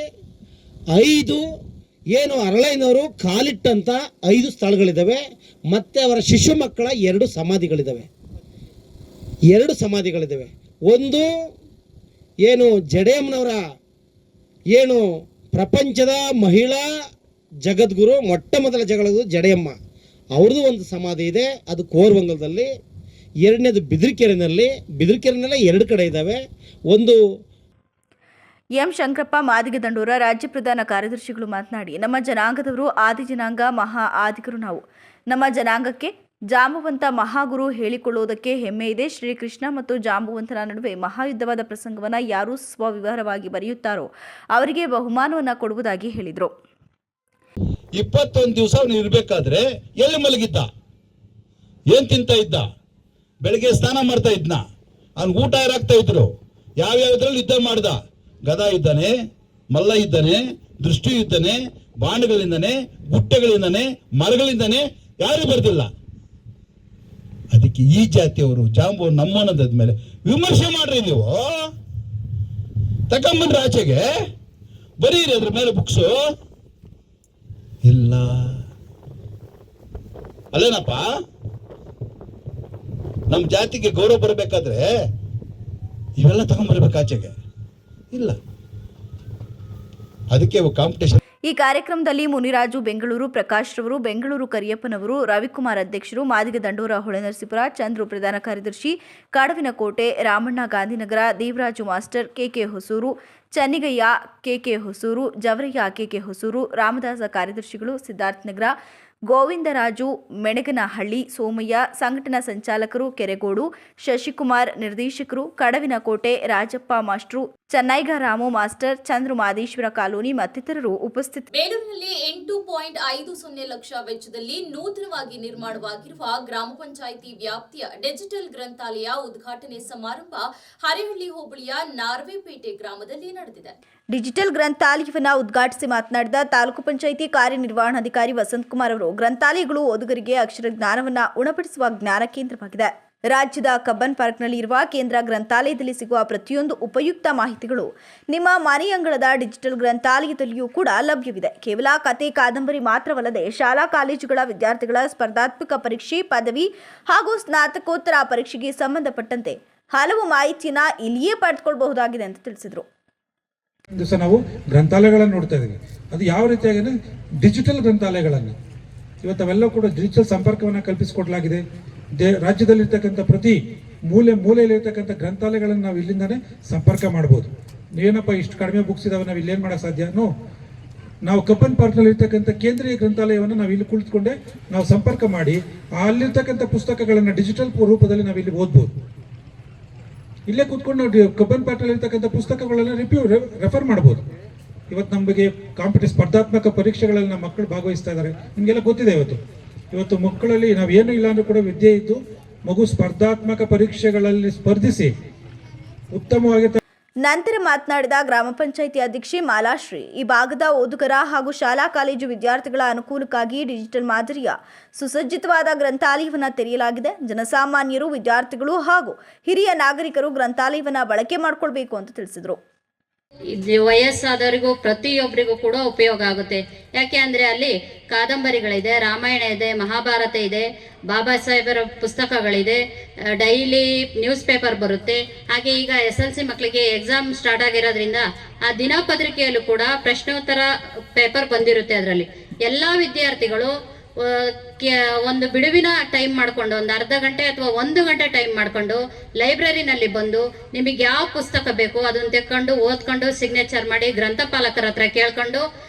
5 ಅರಳೈನವರು ಕಾಲಿಟ್ಟಂತ 5 ಸ್ಥಳಗಳಿದ್ದಾವೆ. ಮತ್ತೆ ಅವರ ಶಿಶು ಮಕ್ಕಳ 2 ಸಮಾಧಿಗಳಿದ್ದಾವೆ. 2 ಸಮಾಧಿಗಳಿದ್ದಾವೆ. ಒಂದು ಜಡೆಯಮ್ಮನವರ ಪ್ರಪಂಚದ ಮಹಿಳಾ ಜಗದ್ಗುರು, ಮೊಟ್ಟ ಮೊದಲ ಜಡೆಯಮ್ಮ ಅವ್ರದ್ದು ಒಂದು ಸಮಾಧಿ ಇದೆ. ಅದು ಕೋರಮಂಗಲದಲ್ಲಿ. 2ನೇದು ಬಿದಿರ್ಕೆರೆನಲ್ಲಿ 2 ಕಡೆ ಇದ್ದಾವೆ. ಒಂದು ಎಂ ಶಂಕರಪ್ಪ ಮಾದಿಗ ದಂಡೂರ ರಾಜ್ಯ ಪ್ರಧಾನ ಕಾರ್ಯದರ್ಶಿಗಳು ಮಾತನಾಡಿ, ನಮ್ಮ ಜನಾಂಗದವರು ಆದಿ ಜನಾಂಗ, ಮಹಾ ಆದಿಗರು ನಾವು. ನಮ್ಮ ಜನಾಂಗಕ್ಕೆ ಜಾಂಬವಂತ ಮಹಾಗುರು ಹೇಳಿಕೊಳ್ಳುವುದಕ್ಕೆ ಹೆಮ್ಮೆ ಇದೆ. ಶ್ರೀಕೃಷ್ಣ ಮತ್ತು ಜಾಂಬವಂತನ ನಡುವೆ ಮಹಾಯುದ್ಧವಾದ ಪ್ರಸಂಗವನ್ನು ಯಾರು ಸ್ವವಿವರವಾಗಿ ಬರೆಯುತ್ತಾರೋ ಅವರಿಗೆ ಬಹುಮಾನವನ್ನು ಕೊಡುವುದಾಗಿ ಹೇಳಿದರು. 21 ದಿವಸ ಅವನು ಇರ್ಬೇಕಾದ್ರೆ ಎಲ್ಲಿ ಮಲಗಿದ್ದ, ಏನ್ ತಿಂತ ಇದ್ದ, ಬೆಳಗ್ಗೆ ಸ್ನಾನ ಮಾಡ್ತಾ ಇದ್ನ, ಅವ್ನು ಊಟ ಯಾರಾಗ್ತಾ ಇದ್ರು, ಯಾವ್ಯಾವ್ದ್ರಲ್ಲಿ ಯುದ್ಧ ಮಾಡ್ದ, ಗದಾ ಇದ್ದಾನೆ, ಮಲ್ಲ ಇದ್ದಾನೆ, ದೃಷ್ಟಿ ಇದ್ದಾನೆ, ಬಾಣಗಳಿಂದಾನೆ, ಗುಟ್ಟೆಗಳಿಂದಾನೆ, ಮರಗಳಿಂದಾನೆ, ಯಾರು ಬರ್ದಿಲ್ಲ. ಅದಕ್ಕೆ ಈ ಜಾತಿಯವರು ಜಾಂಬು ನಮ್ಮನ್ನದಾದ್ಮೇಲೆ ವಿಮರ್ಶೆ ಮಾಡ್ರಿ, ನೀವು ತಗೊಂಬಂದ್ರೆ ಆಚೆಗೆ ಬರೀರಿ ಅದ್ರ ಮೇಲೆ ಬುಕ್ಸು ಇಲ್ಲ ಅಲ್ಲೇನಪ್ಪ. ನಮ್ಮ ಜಾತಿಗೆ ಗೌರವ ಬರಬೇಕಾದ್ರೆ ಇವೆಲ್ಲ ತಗೊಂಡ್ಬರ್ಬೇಕು ಆಚೆಗೆ, ಇಲ್ಲ. ಅದಕ್ಕೆ ಕಾಂಪಿಟೇಷನ್. ಈ ಕಾರ್ಯಕ್ರಮದಲ್ಲಿ ಮುನಿರಾಜು ಬೆಂಗಳೂರು, ಪ್ರಕಾಶ್ ರವರು ಬೆಂಗಳೂರು, ಕರಿಯಪ್ಪನವರು, ರವಿಕುಮಾರ್ ಅಧ್ಯಕ್ಷರು, ಮಾದಿಗ ದಂಡೋರ ಹೊಳೆನರಸೀಪುರ, ಚಂದ್ರು ಪ್ರಧಾನ ಕಾರ್ಯದರ್ಶಿ, Kadavinakote, Ramanna Gandhinagar, Devaraju master, K K Hosur, Channigayya, K K Hosur, Javarayya, K K Hosur, Ramadasa ಕಾರ್ಯದರ್ಶಿಗಳು, ಸಿದ್ಧಾರ್ಥ ನಗರ, ಗೋವಿಂದರಾಜು, ಮೆಣಗನಹಳ್ಳಿ, ಸೋಮಯ್ಯ, ಸಂಘಟನಾ ಸಂಚಾಲಕರು, ಕೆರೆಗೋಡು, ಶಶಿಕುಮಾರ್, ನಿರ್ದೇಶಕರು, ಕಡವಿನಕೋಟೆ, ರಾಜಪ್ಪ ಮಾಸ್ಟ್ರು, ಚೆನ್ನೈಗ ರಾಮು ಮಾಸ್ಟರ್, ಚಂದ್ರು ಮಾದೇಶ್ವರ ಕಾಲೋನಿ ಮತ್ತಿತರರು ಉಪಸ್ಥಿತರು. ಬೇಲೂರಿನಲ್ಲಿ 8.50 ಲಕ್ಷ ವೆಚ್ಚದಲ್ಲಿ ನೂತನವಾಗಿ ನಿರ್ಮಾಣವಾಗಿರುವ ಗ್ರಾಮ ಪಂಚಾಯಿತಿ ವ್ಯಾಪ್ತಿಯ ಡಿಜಿಟಲ್ ಗ್ರಂಥಾಲಯ ಉದ್ಘಾಟನೆ ಸಮಾರಂಭ ಹರೇಹಳ್ಳಿ ಹೋಬಳಿಯ ನಾರ್ವೆಪೇಟೆ ಗ್ರಾಮದಲ್ಲಿ ನಡೆದಿದೆ. ಡಿಜಿಟಲ್ ಗ್ರಂಥಾಲಯವನ್ನು ಉದ್ಘಾಟಿಸಿ ಮಾತನಾಡಿದ ತಾಲೂಕು ಪಂಚಾಯಿತಿ ಕಾರ್ಯನಿರ್ವಹಣಾಧಿಕಾರಿ ವಸಂತಕುಮಾರ್ ಅವರು, ಗ್ರಂಥಾಲಯಗಳು ಓದುಗರಿಗೆ ಅಕ್ಷರ ಜ್ಞಾನವನ್ನು ಉಣಬಡಿಸುವ ಜ್ಞಾನ ಕೇಂದ್ರವಾಗಿದೆ. ರಾಜ್ಯದ ಕಬ್ಬನ್ ಪಾರ್ಕ್ನಲ್ಲಿ ಇರುವ ಕೇಂದ್ರ ಗ್ರಂಥಾಲಯದಲ್ಲಿ ಸಿಗುವ ಪ್ರತಿಯೊಂದು ಉಪಯುಕ್ತ ಮಾಹಿತಿಗಳು ನಿಮ್ಮ ಮನೆಯಂಗಳದ ಡಿಜಿಟಲ್ ಗ್ರಂಥಾಲಯದಲ್ಲಿಯೂ ಕೂಡ ಲಭ್ಯವಿದೆ. ಕೇವಲ ಕತೆ, ಕಾದಂಬರಿ ಮಾತ್ರವಲ್ಲದೆ ಶಾಲಾ ಕಾಲೇಜುಗಳ ವಿದ್ಯಾರ್ಥಿಗಳ ಸ್ಪರ್ಧಾತ್ಮಕ ಪರೀಕ್ಷೆ, ಪದವಿ ಹಾಗೂ ಸ್ನಾತಕೋತ್ತರ ಪರೀಕ್ಷೆಗೆ ಸಂಬಂಧಪಟ್ಟಂತೆ ಹಲವು ಮಾಹಿತಿಯನ್ನು ಇಲ್ಲಿಯೇ ಪಡೆದುಕೊಳ್ಳಬಹುದಾಗಿದೆ ಅಂತ ತಿಳಿಸಿದರು. ದಿವಸ ನಾವು ಗ್ರಂಥಾಲಯಗಳನ್ನು ನೋಡ್ತಾ ಇದ್ದೀವಿ. ಅದು ಯಾವ ರೀತಿಯಾಗಿ ಡಿಜಿಟಲ್ ಗ್ರಂಥಾಲಯಗಳನ್ನು ಇವತ್ತು ಅವೆಲ್ಲ ಕೂಡ ಡಿಜಿಟಲ್ ಸಂಪರ್ಕವನ್ನು ಕಲ್ಪಿಸಿಕೊಡಲಾಗಿದೆ. ರಾಜ್ಯದಲ್ಲಿರ್ತಕ್ಕಂಥ ಪ್ರತಿ ಮೂಲೆಯಲ್ಲಿರ್ತಕ್ಕಂಥ ಗ್ರಂಥಾಲಯಗಳನ್ನು ನಾವು ಇಲ್ಲಿಂದಾನೇ ಸಂಪರ್ಕ ಮಾಡ್ಬೋದು. ಏನಪ್ಪ ಇಷ್ಟು ಕಡಿಮೆ ಬುಕ್ಸ್ ಇದಾವೆ, ನಾವು ಇಲ್ಲೇನು ಮಾಡೋಕ್ಕೆ ಸಾಧ್ಯ? ನಾವು ಕಬ್ಬನ್ ಪಾರ್ಕ್ನಲ್ಲಿ ಇರ್ತಕ್ಕಂಥ ಕೇಂದ್ರೀಯ ಗ್ರಂಥಾಲಯವನ್ನು ನಾವು ಇಲ್ಲಿ ಕುಳಿತುಕೊಂಡೆ ನಾವು ಸಂಪರ್ಕ ಮಾಡಿ ಅಲ್ಲಿರ್ತಕ್ಕಂಥ ಪುಸ್ತಕಗಳನ್ನು ಡಿಜಿಟಲ್ ರೂಪದಲ್ಲಿ ನಾವು ಇಲ್ಲಿ ಓದ್ಬೋದು. ಇಲ್ಲೇ ಕೂತ್ಕೊಂಡು ನಾವು ಕಬ್ಬನ್ ಪಾರ್ಕ್ನಲ್ಲಿ ಇರ್ತಕ್ಕಂಥ ಪುಸ್ತಕಗಳೆಲ್ಲ ರೆಫರ್ ಮಾಡ್ಬೋದು. ಇವತ್ತು ನಮಗೆ ಸ್ಪರ್ಧಾತ್ಮಕ ಪರೀಕ್ಷೆಗಳಲ್ಲಿ ನಮ್ಮ ಮಕ್ಕಳು ಭಾಗವಹಿಸ್ತಾ ಇದ್ದಾರೆ, ನಿಮಗೆಲ್ಲ ಗೊತ್ತಿದೆ. ಇವತ್ತು ಮಕ್ಕಳಲ್ಲಿ ನಾವೇನು ಇಲ್ಲ ಅಂದ್ರೂ ಕೂಡ ವಿದ್ಯೆ ಇದ್ದು ಮಗು ಸ್ಪರ್ಧಾತ್ಮಕ ಪರೀಕ್ಷೆಗಳಲ್ಲಿ ಸ್ಪರ್ಧಿಸಿ ಉತ್ತಮವಾಗಿ. ನಂತರ ಮಾತನಾಡಿದ ಗ್ರಾಮ ಪಂಚಾಯಿತಿ ಅಧ್ಯಕ್ಷೆ ಮಾಲಾಶ್ರೀ, ಈ ಭಾಗದ ಓದುಗರ ಹಾಗೂ ಶಾಲಾ ಕಾಲೇಜು ವಿದ್ಯಾರ್ಥಿಗಳ ಅನುಕೂಲಕ್ಕಾಗಿ ಡಿಜಿಟಲ್ ಮಾದರಿಯ ಸುಸಜ್ಜಿತವಾದ ಗ್ರಂಥಾಲಯವನ್ನು ತೆರೆಯಲಾಗಿದೆ. ಜನಸಾಮಾನ್ಯರು, ವಿದ್ಯಾರ್ಥಿಗಳು ಹಾಗೂ ಹಿರಿಯ ನಾಗರಿಕರು ಗ್ರಂಥಾಲಯವನ್ನು ಬಳಕೆ ಮಾಡಿಕೊಳ್ಬೇಕು ಅಂತ ತಿಳಿಸಿದರು. ವಯಸ್ಸಾದವರಿಗೂ ಪ್ರತಿಯೊಬ್ಬರಿಗೂ ಕೂಡ ಉಪಯೋಗ ಆಗುತ್ತೆ. ಯಾಕೆ ಅಂದರೆ ಅಲ್ಲಿ ಕಾದಂಬರಿಗಳಿದೆ, ರಾಮಾಯಣ ಇದೆ, ಮಹಾಭಾರತ ಇದೆ, ಬಾಬಾ ಸಾಹೇಬರ ಪುಸ್ತಕಗಳಿದೆ, ಡೈಲಿ ನ್ಯೂಸ್ ಪೇಪರ್ ಬರುತ್ತೆ. ಹಾಗೆ ಈಗ SLC ಮಕ್ಕಳಿಗೆ ಎಕ್ಸಾಮ್ ಸ್ಟಾರ್ಟ್ ಆಗಿರೋದ್ರಿಂದ ಆ ದಿನಪತ್ರಿಕೆಯಲ್ಲೂ ಕೂಡ ಪ್ರಶ್ನೋತ್ತರ ಪೇಪರ್ ಬಂದಿರುತ್ತೆ. ಅದರಲ್ಲಿ ಎಲ್ಲ ವಿದ್ಯಾರ್ಥಿಗಳು ಒಂದು ಬಿಡುವಿನ ಟೈಮ್ ಮಾಡಿಕೊಂಡು ಒಂದು ಅರ್ಧ ಗಂಟೆ ಅಥವಾ 1 ಗಂಟೆ ಟೈಮ್ ಮಾಡಿಕೊಂಡು ಲೈಬ್ರರಿನಲ್ಲಿ ಬಂದು ನಿಮಗೆ ಯಾವ ಪುಸ್ತಕ ಬೇಕು ಅದನ್ನು ತೆಕ್ಕೊಂಡು ಓದ್ಕೊಂಡು ಸಿಗ್ನೇಚರ್ ಮಾಡಿ ಗ್ರಂಥಪಾಲಕರ ಹತ್ರ ಕೇಳ್ಕೊಂಡು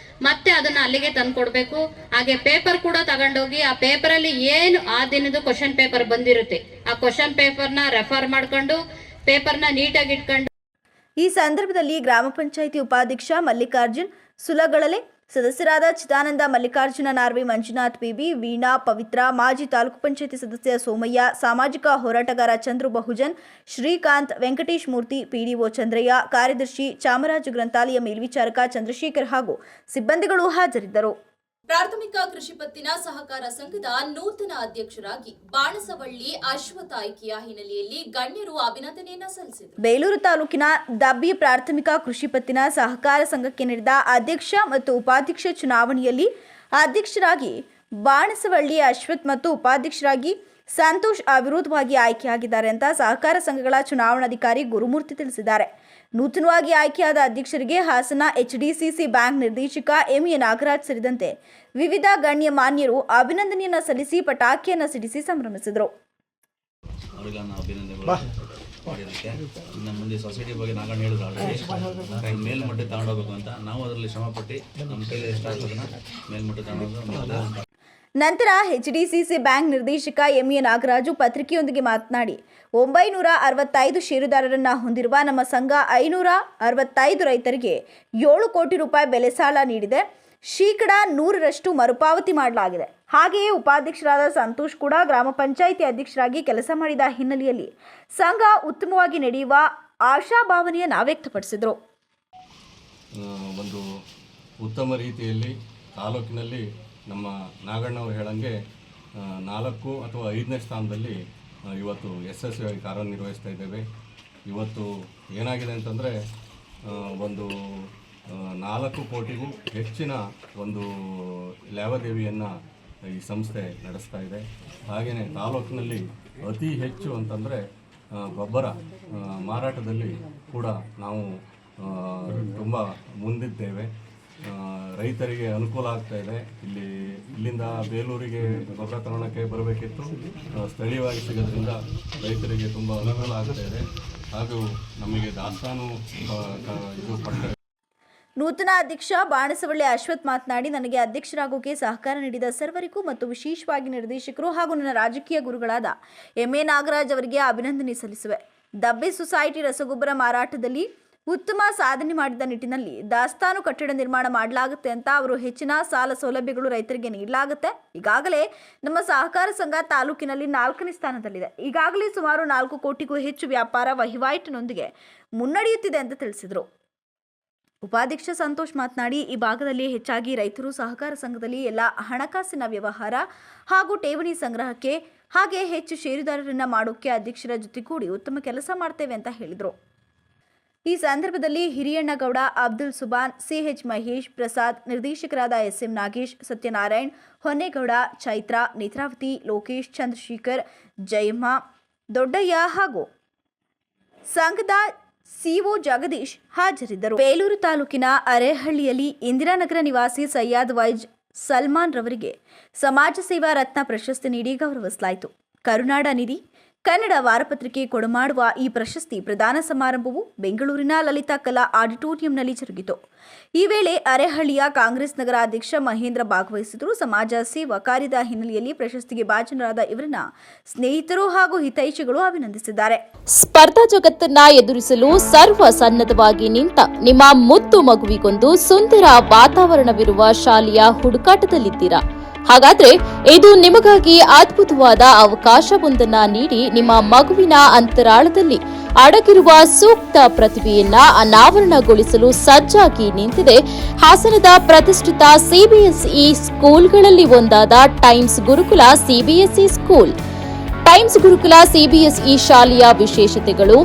ಮತ್ತೆ ಅದನ್ನ ಅಲ್ಲಿಗೆ ತಂದು ಕೊಡಬೇಕು. ಹಾಗೆ ಪೇಪರ್ ಕೂಡ ತಗೊಂಡೋಗಿ ಆ ಪೇಪರಲ್ಲಿ ಏನು ಆ ದಿನದ ಕ್ವಶನ್ ಪೇಪರ್ ಬಂದಿರುತ್ತೆ ಆ ಕ್ವಶನ್ ಪೇಪರ್ನ ರೆಫರ್ ಮಾಡ್ಕೊಂಡು ಪೇಪರ್ನ ನೀಟಾಗಿ ಇಟ್ಕೊಂಡು. ಈ ಸಂದರ್ಭದಲ್ಲಿ ಗ್ರಾಮ ಪಂಚಾಯಿತಿ ಉಪಾಧ್ಯಕ್ಷ ಮಲ್ಲಿಕಾರ್ಜುನ್ ಸುಲಗಳಲೆ, ಸದಸ್ಯರಾದ ಚಿದಾನಂದ, ಮಲ್ಲಿಕಾರ್ಜುನ ನಾರ್ವೆ, ಮಂಜುನಾಥ್ ಪಿಬಿ, ವೀಣಾ, ಪವಿತ್ರ, ಮಾಜಿ ತಾಲೂಕು ಪಂಚಾಯಿತಿ ಸದಸ್ಯ ಸೋಮಯ್ಯ, ಸಾಮಾಜಿಕ ಹೋರಾಟಗಾರ ಚಂದ್ರು ಬಹುಜನ್, ಶ್ರೀಕಾಂತ್, ವೆಂಕಟೇಶ್ ಮೂರ್ತಿ, PDO ಚಂದ್ರಯ್ಯ, ಕಾರ್ಯದರ್ಶಿ ಚಾಮರಾಜ ಗ್ರಂಥಾಲಯ ಮೇಲ್ವಿಚಾರಕ ಚಂದ್ರಶೇಖರ್ ಹಾಗೂ ಸಿಬ್ಬಂದಿಗಳು ಹಾಜರಿದ್ದರು. ಪ್ರಾಥಮಿಕ ಕೃಷಿ ಪತ್ತಿನ ಸಹಕಾರ ಸಂಘದ ನೂತನ ಅಧ್ಯಕ್ಷರಾಗಿ ಬಾಣಸವಳ್ಳಿ ಅಶ್ವಥ್ ಆಯ್ಕೆಯ ಹಿನ್ನೆಲೆಯಲ್ಲಿ ಗಣ್ಯರು ಅಭಿನಂದನೆಯನ್ನ ಸಲ್ಲಿಸಿದರು. ಬೇಲೂರು ತಾಲೂಕಿನ ದಬ್ಬಿ ಪ್ರಾಥಮಿಕ ಕೃಷಿ ಪತ್ತಿನ ಸಹಕಾರ ಸಂಘಕ್ಕೆ ನಡೆದ ಅಧ್ಯಕ್ಷ ಮತ್ತು ಉಪಾಧ್ಯಕ್ಷ ಚುನಾವಣೆಯಲ್ಲಿ ಅಧ್ಯಕ್ಷರಾಗಿ ಬಾಣಸವಳ್ಳಿ ಅಶ್ವಥ್ ಮತ್ತು ಉಪಾಧ್ಯಕ್ಷರಾಗಿ ಸಂತೋಷ್ ಅವಿರೋಧವಾಗಿ ಆಯ್ಕೆಯಾಗಿದ್ದಾರೆ ಅಂತ ಸಹಕಾರ ಸಂಘಗಳ ಚುನಾವಣಾಧಿಕಾರಿ ಗುರುಮೂರ್ತಿ ತಿಳಿಸಿದ್ದಾರೆ. ನೂತನವಾಗಿ ಆಯ್ಕೆಯಾದ ಅಧ್ಯಕ್ಷರಿಗೆ ಹಾಸನ HDCC ಬ್ಯಾಂಕ್ ನಿರ್ದೇಶಕ MA ನಾಗರಾಜ್ ಸೇರಿದಂತೆ ವಿವಿಧ ಗಣ್ಯಮಾನ್ಯರು ಅಭಿನಂದನೆಯನ್ನು ಸಲ್ಲಿಸಿ ಪಟಾಕಿಯನ್ನು ಸಿಡಿಸಿ ಸಂಭ್ರಮಿಸಿದರು. ಮುಂದೆ ಸೊಸೈಟಿ ಬಗ್ಗೆ ನಾಗಣ್ಣ ಹೇಳಿದ್ರು ಆಲ್ರೆಡಿ ಮೇಲ್ಮಟ್ಟ ತಗೊಂಡೋಗ್ಬೇಕು ಅಂತ ನಾವು ಅದರಲ್ಲಿ ಶ್ರಮಪಟ್ಟು ನಮ್ಮ ಕೈಲಿ ಎಷ್ಟಾಗ್ತದನ್ನ ಮೇಲ್ಮಟ್ಟ ತಗೊಂಡೋಗಿ. ನಂತರ HDCC ಬ್ಯಾಂಕ್ ನಿರ್ದೇಶಕ MA ನಾಗರಾಜು ಪತ್ರಿಕೆಯೊಂದಿಗೆ ಮಾತನಾಡಿ 965 ಷೇರುದಾರರನ್ನು ಹೊಂದಿರುವ ನಮ್ಮ ಸಂಘ 565 ರೈತರಿಗೆ 7 ಕೋಟಿ ರೂಪಾಯಿ ಬೆಲೆ ಸಾಲ ನೀಡಿದೆ. 100% ಮರುಪಾವತಿ ಮಾಡಲಾಗಿದೆ. ಹಾಗೆಯೇ ಉಪಾಧ್ಯಕ್ಷರಾದ ಸಂತೋಷ್ ಕೂಡ ಗ್ರಾಮ ಪಂಚಾಯಿತಿ ಅಧ್ಯಕ್ಷರಾಗಿ ಕೆಲಸ ಮಾಡಿದ ಹಿನ್ನೆಲೆಯಲ್ಲಿ ಸಂಘ ಉತ್ತಮವಾಗಿ ನಡೆಯುವ ಆಶಾಭಾವನೆಯನ್ನು ವ್ಯಕ್ತಪಡಿಸಿದರು. ಒಂದು ಉತ್ತಮ ರೀತಿಯಲ್ಲಿ ತಾಲೂಕಿನಲ್ಲಿ ನಮ್ಮ ನಾಗಣ್ಣವರು ಹೇಳಂಗೆ 4 ಅಥವಾ 5ನೇ ಸ್ಥಾನದಲ್ಲಿ ಇವತ್ತು ಯಶಸ್ವಿಯಾಗಿ ಕಾರ್ಯನಿರ್ವಹಿಸ್ತಾ ಇದ್ದೇವೆ. ಇವತ್ತು ಏನಾಗಿದೆ ಅಂತಂದರೆ ಒಂದು 4 ಕೋಟಿಗೂ ಹೆಚ್ಚಿನ ಒಂದು ಲಾವಾದೇವಿಯನ್ನು ಈ ಸಂಸ್ಥೆ ನಡೆಸ್ತಾ ಇದೆ. ಹಾಗೆಯೇ ತಾಲೂಕಿನಲ್ಲಿ ಅತಿ ಹೆಚ್ಚು ಅಂತಂದರೆ ಗೊಬ್ಬರ ಮಾರಾಟದಲ್ಲಿ ಕೂಡ ನಾವು ತುಂಬ ಮುಂದಿದ್ದೇವೆ. ರೈತರಿಗೆ ಅನುಕೂಲ ಆಗ್ತಾ ಇದೆ. ಇಲ್ಲಿಂದ ಬೇಲೂರಿಗೆ ಗೊಬ್ಬರ ತಗೊಳ್ಳೋಕ್ಕೆ ಬರಬೇಕಿತ್ತು, ಸ್ಥಳೀಯವಾಗಿ ಸಿಗೋದ್ರಿಂದ ರೈತರಿಗೆ ತುಂಬ ಅನುಕೂಲ ಆಗ್ತಾ ಇದೆ. ಹಾಗೂ ನಮಗೆ ದಾಸ್ತಾನು ಇದು ಪಟ್ಟ ನೂತನ ಅಧ್ಯಕ್ಷ ಬಾಣಸವಳ್ಳಿ ಅಶ್ವಥ್ ಮಾತನಾಡಿ, ನನಗೆ ಅಧ್ಯಕ್ಷರಾಗೋಕೆ ಸಹಕಾರ ನೀಡಿದ ಸರ್ವರಿಗೂ ಮತ್ತು ವಿಶೇಷವಾಗಿ ನಿರ್ದೇಶಕರು ಹಾಗೂ ನನ್ನ ರಾಜಕೀಯ ಗುರುಗಳಾದ MA ನಾಗರಾಜ್ ಅವರಿಗೆ ಅಭಿನಂದನೆ ಸಲ್ಲಿಸುವೆ. ದಬ್ಬೆ ಸೊಸೈಟಿ ರಸಗೊಬ್ಬರ ಮಾರಾಟದಲ್ಲಿ ಉತ್ತಮ ಸಾಧನೆ ಮಾಡಿದ ನಿಟ್ಟಿನಲ್ಲಿ ದಾಸ್ತಾನು ಕಟ್ಟಡ ನಿರ್ಮಾಣ ಮಾಡಲಾಗುತ್ತೆ ಅಂತ ಅವರು ಹೆಚ್ಚಿನ ಸಾಲ ಸೌಲಭ್ಯಗಳು ರೈತರಿಗೆ ನೀಡಲಾಗುತ್ತೆ. ಈಗಾಗಲೇ ನಮ್ಮ ಸಹಕಾರ ಸಂಘ ತಾಲೂಕಿನಲ್ಲಿ 4ನೇ ಸ್ಥಾನದಲ್ಲಿದೆ. ಈಗಾಗಲೇ ಸುಮಾರು 4 ಕೋಟಿಗೂ ಹೆಚ್ಚು ವ್ಯಾಪಾರ ವಹಿವಾಟಿನೊಂದಿಗೆ ಮುನ್ನಡೆಯುತ್ತಿದೆ ಅಂತ ತಿಳಿಸಿದರು. ಉಪಾಧ್ಯಕ್ಷ ಸಂತೋಷ್ ಮಾತನಾಡಿ, ಈ ಭಾಗದಲ್ಲಿ ಹೆಚ್ಚಾಗಿ ರೈತರು ಸಹಕಾರ ಸಂಘದಲ್ಲಿ ಎಲ್ಲ ಹಣಕಾಸಿನ ವ್ಯವಹಾರ ಹಾಗೂ ಠೇವಣಿ ಸಂಗ್ರಹಕ್ಕೆ ಹಾಗೆ ಹೆಚ್ಚು ಷೇರುದಾರರನ್ನ ಮಾಡೋಕ್ಕೆ ಅಧ್ಯಕ್ಷರ ಜೊತೆಗೂಡಿ ಉತ್ತಮ ಕೆಲಸ ಮಾಡ್ತೇವೆ ಅಂತ ಹೇಳಿದರು. ಈ ಸಂದರ್ಭದಲ್ಲಿ ಹಿರಿಯಣ್ಣಗೌಡ, ಅಬ್ದುಲ್ ಸುಬಾನ್, CH ಮಹೇಶ್, ಪ್ರಸಾದ್, ನಿರ್ದೇಶಕರಾದ SM ನಾಗೇಶ್, ಸತ್ಯನಾರಾಯಣ್, ಹೊನ್ನೇಗೌಡ, ಚೈತ್ರ, ನೇತ್ರಾವತಿ, ಲೋಕೇಶ್, ಚಂದ್ರಶೇಖರ್, ಜಯಮ್ಮ, ದೊಡ್ಡಯ್ಯ ಹಾಗೂ ಸಂಘದ CO ಜಗದೀಶ್ ಹಾಜರಿದ್ದರು. ಬೇಲೂರು ತಾಲೂಕಿನ ಅರೇಹಳ್ಳಿಯಲ್ಲಿ ಇಂದಿರಾನಗರ ನಿವಾಸಿ ಸಯ್ಯಾದ್ ವೈಜ್ ಸಲ್ಮಾನ್ ರವರಿಗೆ ಸಮಾಜ ಸೇವಾ ರತ್ನ ಪ್ರಶಸ್ತಿ ನೀಡಿ ಗೌರವಿಸಲಾಯಿತು. ಕರುನಾಡ ನಿಧಿ ಕನ್ನಡ ವಾರಪತ್ರಿಕೆ ಕೊಡಮಾಡುವ ಈ ಪ್ರಶಸ್ತಿ ಪ್ರದಾನ ಸಮಾರಂಭವು ಬೆಂಗಳೂರಿನ ಲಲಿತಾ ಕಲಾ ಆಡಿಟೋರಿಯಂನಲ್ಲಿ ಜರುಗಿತು. ಈ ವೇಳೆ ಅರೇಹಳ್ಳಿಯ ಕಾಂಗ್ರೆಸ್ ನಗರ ಅಧ್ಯಕ್ಷ ಮಹೇಂದ್ರ ಭಾಗವಹಿಸಿದರು. ಸಮಾಜ ಸೇವಾ ಕಾರ್ಯದ ಹಿನ್ನೆಲೆಯಲ್ಲಿ ಪ್ರಶಸ್ತಿಗೆ ಭಾಜನರಾದ ಇವರನ್ನ ಸ್ನೇಹಿತರು ಹಾಗೂ ಹಿತೈಷಿಗಳು ಅಭಿನಂದಿಸಿದ್ದಾರೆ. ಸ್ಪರ್ಧಾ ಜಗತ್ತನ್ನ ಎದುರಿಸಲು ಸರ್ವ ಸನ್ನದ್ಧವಾಗಿ ನಿಂತ ನಿಮ್ಮ ಮುದ್ದು ಮಗುವಿಗೊಂದು ಸುಂದರ ವಾತಾವರಣವಿರುವ ಶಾಲೆಯ ಹುಡುಕಾಟದಲ್ಲಿದ್ದೀರಾ? ಹಾಗಾದ್ರೆ ಇದು ನಿಮಗಾಗಿ ಅದ್ಭುತವಾದ ಅವಕಾಶವೊಂದನ್ನ ನೀಡಿ ನಿಮ್ಮ ಮಗುವಿನ ಅಂತರಾಳದಲ್ಲಿ ಅಡಗಿರುವ ಸೂಕ್ತ ಪ್ರತಿಭೆಯನ್ನ ಅನಾವರಣಗೊಳಿಸಲು ಸಜ್ಜಾಗಿ ನಿಂತಿದೆ ಹಾಸನದ ಪ್ರತಿಷ್ಠಿತ CBSE ಸ್ಕೂಲ್ಗಳಲ್ಲಿ ಒಂದಾದ ಟೈಮ್ಸ್ ಗುರುಕುಲ CBSE ಸ್ಕೂಲ್. ಟೈಮ್ಸ್ ಗುರುಕುಲ CBSE ಶಾಲೆಯ ವಿಶೇಷತೆಗಳು: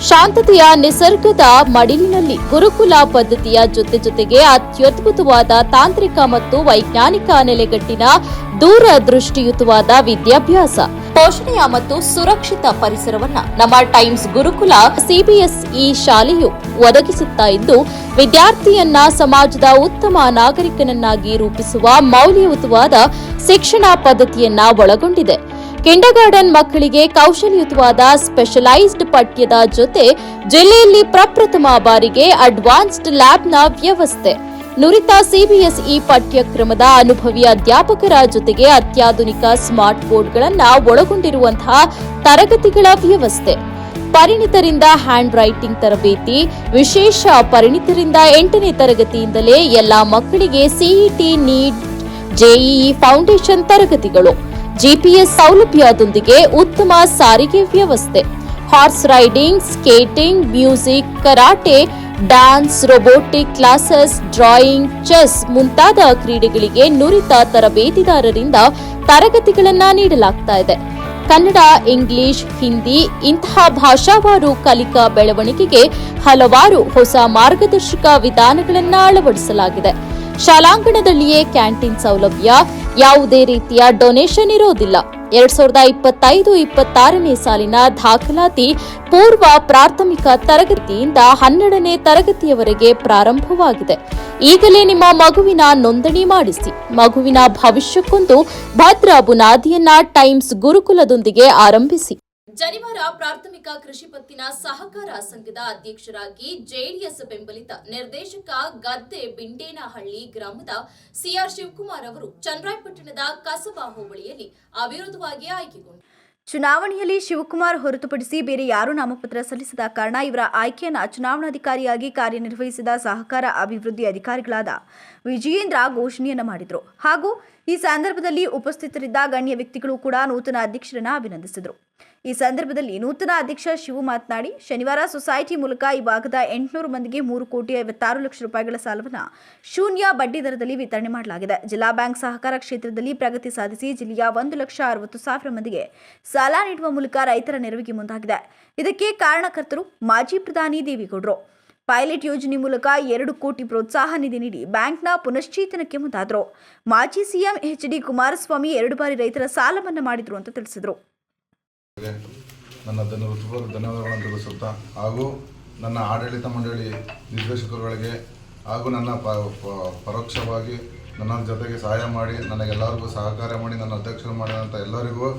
ಶಾಂತತೆಯ ನಿಸರ್ಗದ ಮಡಿಲಿನಲ್ಲಿ ಗುರುಕುಲ ಪದ್ಧತಿಯ ಜೊತೆಗೆ ಅತ್ಯದ್ಭುತವಾದ ತಾಂತ್ರಿಕ ಮತ್ತು ವೈಜ್ಞಾನಿಕ ನೆಲೆಗಟ್ಟಿನ ದೂರದೃಷ್ಟಿಯುತವಾದ ವಿದ್ಯಾಭ್ಯಾಸ, ಪೋಷಣೆಯ ಮತ್ತು ಸುರಕ್ಷಿತ ಪರಿಸರವನ್ನ ನಮ್ಮ ಟೈಮ್ಸ್ ಗುರುಕುಲ CBSE ಶಾಲೆಯು ಒದಗಿಸುತ್ತಾ ಇದ್ದು, ವಿದ್ಯಾರ್ಥಿಯನ್ನ ಸಮಾಜದ ಉತ್ತಮ ನಾಗರಿಕನನ್ನಾಗಿ ರೂಪಿಸುವ ಮೌಲ್ಯಯುತವಾದ ಶಿಕ್ಷಣ ಪದ್ಧತಿಯನ್ನ ಒಳಗೊಂಡಿದೆ. ಕಿಂಡರ್ಗಾರ್ಟನ್ ಮಕ್ಕಳಿಗೆ ಕೌಶಲ್ಯಯುತವಾದ ಸ್ಪೆಷಲೈಸ್ಡ್ ಪಠ್ಯದ ಜೊತೆ ಜಿಲ್ಲೆಯಲ್ಲಿ ಪ್ರಪ್ರಥಮ ಬಾರಿಗೆ ಅಡ್ವಾನ್ಸ್ಡ್ ಲ್ಯಾಬ್ನ ವ್ಯವಸ್ಥೆ, ನುರಿತ CBSE ಪಠ್ಯಕ್ರಮದ ಅನುಭವಿ ಅಧ್ಯಾಪಕರ ಜೊತೆಗೆ ಅತ್ಯಾಧುನಿಕ ಸ್ಮಾರ್ಟ್ ಬೋರ್ಡ್ಗಳನ್ನು ಒಳಗೊಂಡಿರುವಂತಹ ತರಗತಿಗಳ ವ್ಯವಸ್ಥೆ, ಪರಿಣಿತರಿಂದ ಹ್ಯಾಂಡ್ ರೈಟಿಂಗ್ ತರಬೇತಿ, ವಿಶೇಷ ಪರಿಣಿತರಿಂದ 8ನೇ ತರಗತಿಯಿಂದಲೇ ಎಲ್ಲಾ ಮಕ್ಕಳಿಗೆ CET, NEET, JEE ಫೌಂಡೇಶನ್ ತರಗತಿಗಳು, GPS ಸೌಲಭ್ಯದೊಂದಿಗೆ ಉತ್ತಮ ಸಾರಿಗೆ ವ್ಯವಸ್ಥೆ, horse riding, skating, music, karate, dance, robotic classes, drawing, chess ಮುಂತಾದ ಕ್ರೀಡೆಗಳಿಗೆ ನುರಿತ ತರಬೇತಿದಾರರಿಂದ ತರಗತಿಗಳನ್ನು ನೀಡಲಾಗ್ತಾ ಇದೆ. ಕನ್ನಡ, ಇಂಗ್ಲಿಷ್, ಹಿಂದಿ ಇಂತಹ ಭಾಷಾವಾರು ಕಲಿಕಾ ಬೆಳವಣಿಗೆಗೆ ಹಲವಾರು ಹೊಸ ಮಾರ್ಗದರ್ಶಕ ವಿಧಾನಗಳನ್ನು ಅಳವಡಿಸಲಾಗಿದೆ. ಶಾಲಾಂಗಣದಲ್ಲಿಯೇ ಕ್ಯಾಂಟೀನ್ ಸೌಲಭ್ಯ, ಯಾವುದೇ ರೀತಿಯ ಡೊನೇಷನ್ ಇರೋದಿಲ್ಲ. 2025-26ನೇ ಸಾಲಿನ ದಾಖಲಾತಿ ಪೂರ್ವ ಪ್ರಾಥಮಿಕ ತರಗತಿಯಿಂದ 12ನೇ ತರಗತಿಯವರೆಗೆ ಪ್ರಾರಂಭವಾಗಿದೆ. ಈಗಲೇ ನಿಮ್ಮ ಮಗುವಿನ ನೋಂದಣಿ ಮಾಡಿಸಿ. ಮಗುವಿನ ಭವಿಷ್ಯಕ್ಕೊಂದು ಭದ್ರ ಬುನಾದಿಯನ್ನ ಟೈಮ್ಸ್ ಗುರುಕುಲದೊಂದಿಗೆ ಆರಂಭಿಸಿ. ಜನಿವಾರ ಪ್ರಾಥಮಿಕ ಕೃಷಿ ಪತ್ತಿನ ಸಹಕಾರ ಸಂಘದ ಅಧ್ಯಕ್ಷರಾಗಿ JDS ಬೆಂಬಲಿತ ನಿರ್ದೇಶಕ ಗದ್ದೆ ಬಿಂಡೇನಹಳ್ಳಿ ಗ್ರಾಮದ CR ಶಿವಕುಮಾರ್ ಅವರು ಚನ್ನರಾಯಪಟ್ಟಣದ ಕಸಬಾ ಹೋಬಳಿಯಲ್ಲಿ ಅವಿರೋಧವಾಗಿ ಆಯ್ಕೆಗೊಂಡರು. ಚುನಾವಣೆಯಲ್ಲಿ ಶಿವಕುಮಾರ್ ಹೊರತುಪಡಿಸಿ ಬೇರೆ ಯಾರೂ ನಾಮಪತ್ರ ಸಲ್ಲಿಸದ ಕಾರಣ ಇವರ ಆಯ್ಕೆಯನ್ನು ಚುನಾವಣಾಧಿಕಾರಿಯಾಗಿ ಕಾರ್ಯನಿರ್ವಹಿಸಿದ ಸಹಕಾರ ಅಭಿವೃದ್ಧಿ ಅಧಿಕಾರಿಗಳಾದ ವಿಜಯೇಂದ್ರ ಘೋಷಣೆಯನ್ನು ಮಾಡಿದರು. ಹಾಗೂ ಈ ಸಂದರ್ಭದಲ್ಲಿ ಉಪಸ್ಥಿತರಿದ್ದ ಗಣ್ಯ ವ್ಯಕ್ತಿಗಳು ಕೂಡ ನೂತನ ಅಧ್ಯಕ್ಷರನ್ನು ಅಭಿನಂದಿಸಿದರು. ಈ ಸಂದರ್ಭದಲ್ಲಿ ನೂತನ ಅಧ್ಯಕ್ಷ ಶಿವು ಮಾತನಾಡಿ, ಶನಿವಾರ ಸೊಸೈಟಿ ಮೂಲಕ ಈ ಭಾಗದ 800 ಮಂದಿಗೆ 3,56,00,000 ರೂಪಾಯಿಗಳ ಸಾಲವನ್ನು ಶೂನ್ಯ ಬಡ್ಡಿ ದರದಲ್ಲಿ ವಿತರಣೆ ಮಾಡಲಾಗಿದೆ. ಜಿಲ್ಲಾ ಬ್ಯಾಂಕ್ ಸಹಕಾರ ಕ್ಷೇತ್ರದಲ್ಲಿ ಪ್ರಗತಿ ಸಾಧಿಸಿ ಜಿಲ್ಲೆಯ 1,60,000 ಮಂದಿಗೆ ಸಾಲ ನೀಡುವ ಮೂಲಕ ರೈತರ ನೆರವಿಗೆ ಮುಂದಾಗಿದೆ. ಇದಕ್ಕೆ ಕಾರಣಕರ್ತರು ಮಾಜಿ ಪ್ರಧಾನಿ ದೇವೇಗೌಡರು. ಪೈಲಟ್ ಯೋಜನೆ ಮೂಲಕ 2 ಕೋಟಿ ಪ್ರೋತ್ಸಾಹ ನಿಧಿ ನೀಡಿ ಬ್ಯಾಂಕ್ನ ಪುನಶ್ಚೇತನಕ್ಕೆ ಮುಂದಾದರು. ಮಾಜಿ ಸಿಎಂ ಎಚ್.ಡಿ. ಕುಮಾರಸ್ವಾಮಿ 2 ಬಾರಿ ರೈತರ ಸಾಲ ಮನ್ನಾ ಮಾಡಿದ್ರು ಅಂತ ತಿಳಿಸಿದರು. ನನ್ನ ಧನ್ಯವಾದಗಳನ್ನು ತಿಳಿಸುತ್ತಾ ಹಾಗೂ ನನ್ನ ಆಡಳಿತ ಮಂಡಳಿ ನಿರ್ದೇಶಕರುಗಳಿಗೆ ಹಾಗೂ ನನ್ನ ಪರೋಕ್ಷವಾಗಿ ನನ್ನ ಜೊತೆಗೆ ಸಹಾಯ ಮಾಡಿ ನನಗೆಲ್ಲರಿಗೂ ಸಹಕಾರ ಮಾಡಿ ನನ್ನ ಅಧ್ಯಕ್ಷರು ಮಾಡಿದಂಥ ಎಲ್ಲರಿಗೂ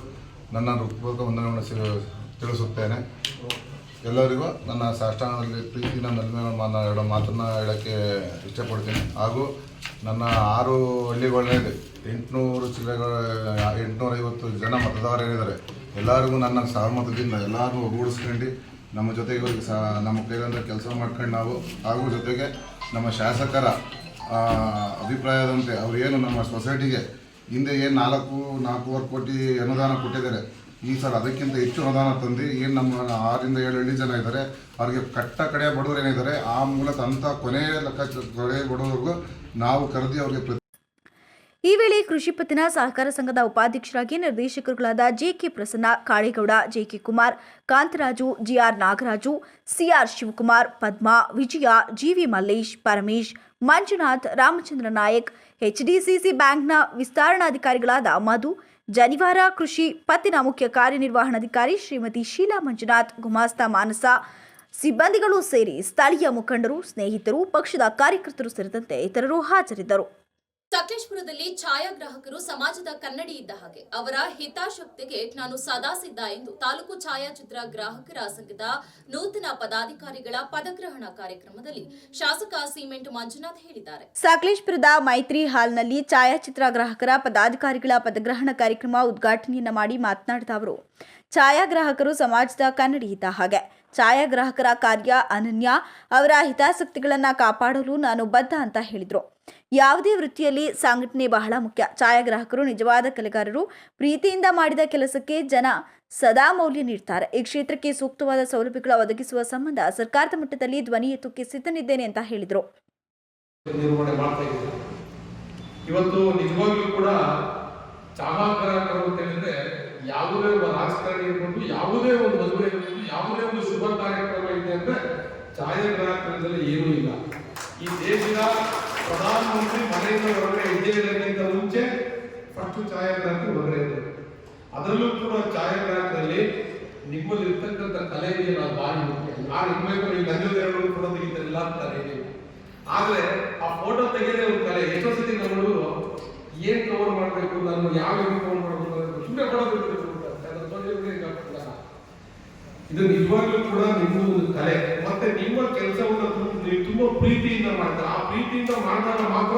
ನನ್ನ ಹೃತ್ಪೂರ್ವಕ ವಂದನೆಗಳನ್ನು ತಿಳಿಸುತ್ತೇನೆ. ಎಲ್ಲರಿಗೂ ನನ್ನ ಸಾಷ್ಟಾಂಗದಲ್ಲಿ ಪ್ರೀತಿನ ಎರಡು ಮಾತನ್ನು ಹೇಳೋಕ್ಕೆ ಇಷ್ಟಪಡ್ತೀನಿ. ಹಾಗೂ ನನ್ನ 6 ಹಳ್ಳಿಗಳನ್ನೇ 850 ಜನ ಮತದಾರರಿದ್ದಾರೆ. ಎಲ್ಲರಿಗೂ ನನ್ನ ಸಹಮತದಿಂದ ಎಲ್ಲರಿಗೂ ಒಗ್ಗೂಡಿಸ್ಕೊಂಡು ನಮ್ಮ ಜೊತೆಗೆ ನಮ್ಮ ಕೈಗೊಂದು ಕೆಲಸ ಮಾಡ್ಕೊಂಡು ನಾವು ಹಾಗೂ ಜೊತೆಗೆ ನಮ್ಮ ಶಾಸಕರ ಅಭಿಪ್ರಾಯದಂತೆ ಅವರು ಏನು ನಮ್ಮ ಸೊಸೈಟಿಗೆ ಹಿಂದೆ ಏನು 4.25 ಕೋಟಿ ಅನುದಾನ ಕೊಟ್ಟಿದ್ದಾರೆ, ಈ ಸಲ ಅದಕ್ಕಿಂತ ಹೆಚ್ಚು ಅನುದಾನ ತಂದು ಏನು ನಮ್ಮ 6 ರಿಂದ 7 ಹಳ್ಳಿ ಜನ ಇದ್ದಾರೆ ಅವ್ರಿಗೆ ಕಡೆಯ ಬಡವರು ಏನಿದ್ದಾರೆ ಆ ಮೂಲಕ ಅಂಥ ಕೊನೆಯ ಬಡವರಿಗೂ ನಾವು ಕರೆದಿ ಅವರಿಗೆ. ಈ ವೇಳೆ ಕೃಷಿ ಪತ್ತಿನ ಸಹಕಾರ ಸಂಘದ ಉಪಾಧ್ಯಕ್ಷರಾಗಿ ನಿರ್ದೇಶಕರುಗಳಾದ JK Prasanna, Kalegowda, JK Kumar, Kantaraju, GR Nagaraju, CR Shivakumar, Padma, Vijaya, GV Mallesh, Paramesh, Manjunath, Ramachandra Nayak, HDCC ಬ್ಯಾಂಕ್ನ ವಿಸ್ತರಣಾಧಿಕಾರಿಗಳಾದ ಮಧು, ಜನಿವಾರ ಕೃಷಿ ಪತ್ತಿನ ಮುಖ್ಯ ಕಾರ್ಯನಿರ್ವಹಣಾಧಿಕಾರಿ ಶ್ರೀಮತಿ ಶೀಲಾ ಮಂಜುನಾಥ್, ಗುಮಾಸ್ತ ಮಾನಸ ಸಿಬ್ಬಂದಿಗಳು ಸೇರಿ ಸ್ಥಳೀಯ ಮುಖಂಡರು, ಸ್ನೇಹಿತರು, ಪಕ್ಷದ ಕಾರ್ಯಕರ್ತರು ಸೇರಿದಂತೆ ಇತರರು ಹಾಜರಿದ್ದರು. ಸಕಲೇಶಪುರದಲ್ಲಿ ಛಾಯಾಗ್ರಾಹಕರು ಸಮಾಜದ ಕನ್ನಡಿ ಇದ್ದ ಹಾಗೆ ಅವರ ಹಿತಾಸಕ್ತಿಗೆ ನಾನು ಸದಾ ಸಿದ್ಧ ಎಂದು ತಾಲೂಕು ಛಾಯಾಚಿತ್ರ ಗ್ರಾಹಕರ ಸಂಘದ ನೂತನ ಪದಾಧಿಕಾರಿಗಳ ಪದಗ್ರಹಣ ಕಾರ್ಯಕ್ರಮದಲ್ಲಿ ಶಾಸಕ ಸಿಮೆಂಟ್ ಮಂಜುನಾಥ್ ಹೇಳಿದ್ದಾರೆ. ಸಕಲೇಶಪುರದ ಮೈತ್ರಿ ಹಾಲ್ನಲ್ಲಿ ಛಾಯಾಚಿತ್ರ ಗ್ರಾಹಕರ ಪದಾಧಿಕಾರಿಗಳ ಪದಗ್ರಹಣ ಕಾರ್ಯಕ್ರಮ ಉದ್ಘಾಟನೆಯನ್ನ ಮಾಡಿ ಮಾತನಾಡಿದ ಅವರು, ಛಾಯಾಗ್ರಾಹಕರು ಸಮಾಜದ ಕನ್ನಡಿ ಇದ್ದ ಹಾಗೆ ಛಾಯಾಗ್ರಾಹಕರ ಕಾರ್ಯ ಅನನ್ಯ, ಅವರ ಹಿತಾಸಕ್ತಿಗಳನ್ನು ಕಾಪಾಡಲು ನಾನು ಬದ್ಧ ಅಂತ ಹೇಳಿದರು. ಯಾವುದೇ ವೃತ್ತಿಯಲ್ಲಿ ಸಂಘಟನೆ ಬಹಳ ಮುಖ್ಯ. ಛಾಯಾಗ್ರಾಹಕರು ನಿಜವಾದ ಕಲೆಗಾರರು. ಪ್ರೀತಿಯಿಂದ ಮಾಡಿದ ಕೆಲಸಕ್ಕೆ ಜನ ಸದಾ ಮೌಲ್ಯ ನೀಡ್ತಾರೆ. ಈ ಕ್ಷೇತ್ರಕ್ಕೆ ಸೂಕ್ತವಾದ ಸೌಲಭ್ಯಗಳು ಒದಗಿಸುವ ಸಂಬಂಧ ಸರ್ಕಾರದ ಮಟ್ಟದಲ್ಲಿ ಧ್ವನಿ ಎತ್ತುಕ್ಕೆ ಸಿದ್ಧನಿದ್ದೇನೆ ಅಂತ ಹೇಳಿದರು. ಇವತ್ತು ನಿಜವಾಗ್ಲೂ ಕೂಡ ಛಾಯಾಗ್ರಾಹಕರು ಅಂತ ಹೇಳಿದ್ರೆ ಯಾವುದೇ ಒಬ್ಬ ರಾಜಕಾರಣಿ ಇರ್ಬೋದು, ಯಾವುದೇ ಒಂದು ಮದುವೆ ಇರ್ಬೋದು, ಯಾವುದೇ ಒಂದು ಶುಭ ಕಾರ್ಯಕ್ರಮ ಇದೆ ಅಂದ್ರೆ ಛಾಯಾಗ್ರಾಹಕರಲ್ಲಿ ಏನೂ ಇಲ್ಲ. ಈ ದೇಶದ ಪ್ರಧಾನಮಂತ್ರಿ ಮನೆಯಿಂದ ಹೊರಗಡೆ ಹೆಜ್ಜೆಯಿಡೋಕ್ಕಿಂತ ಮುಂಚೆ ಫಸ್ಟ್ ಛಾಯಾಗ್ರಾಹಕರು ಹೊರಗಡೆ ಇದ್ದಾರೆ. ಅದರಲ್ಲೂ ಕೂಡ ಛಾಯಾಗ್ರಾಹಕರಲ್ಲಿ ನಿಮ್ಮಲ್ಲಿ ಇರ್ತಕ್ಕಂಥ ಕಲೆ ನಾವು ಭಾರಿ ಮುಖ್ಯ. ಯಾರು ಇನ್ಬೇಕು ನೀವು ಗಂಜದ ಎರಡು ಫೋಟೋ ತೆಗಿತಾರಿಲ್ಲ ಅಂತಾರೆ ನೀವು, ಆದ್ರೆ ಆ ಫೋಟೋ ತೆಗೆದೇ ಒಂದು ಕಲೆ. ಎಷ್ಟೋ ಸತಿ ನಮ್ಮ ಹುಡುಗರು ಏನ್ ಕವರ್ ಮಾಡಬೇಕು, ನಾನು ಯಾವ ಕವರ್ ಮಾಡಬೇಕು ಸುಮ್ಮನೆ ಫೋಟೋ ಇದು ನಿಜವಾಗ್ಲೂ ಕೂಡ ನಿಮ್ಮ ಒಂದು ಕಲೆ. ಮತ್ತೆ ನಿಮ್ಮ ಕೆಲಸವನ್ನು ನೀವು ತುಂಬಾ ಪ್ರೀತಿಯಿಂದ ಮಾಡ್ತಾರೆ. ಆ ಪ್ರೀತಿಯಿಂದ ಮಾಡಿದಾಗ ಮಾತ್ರ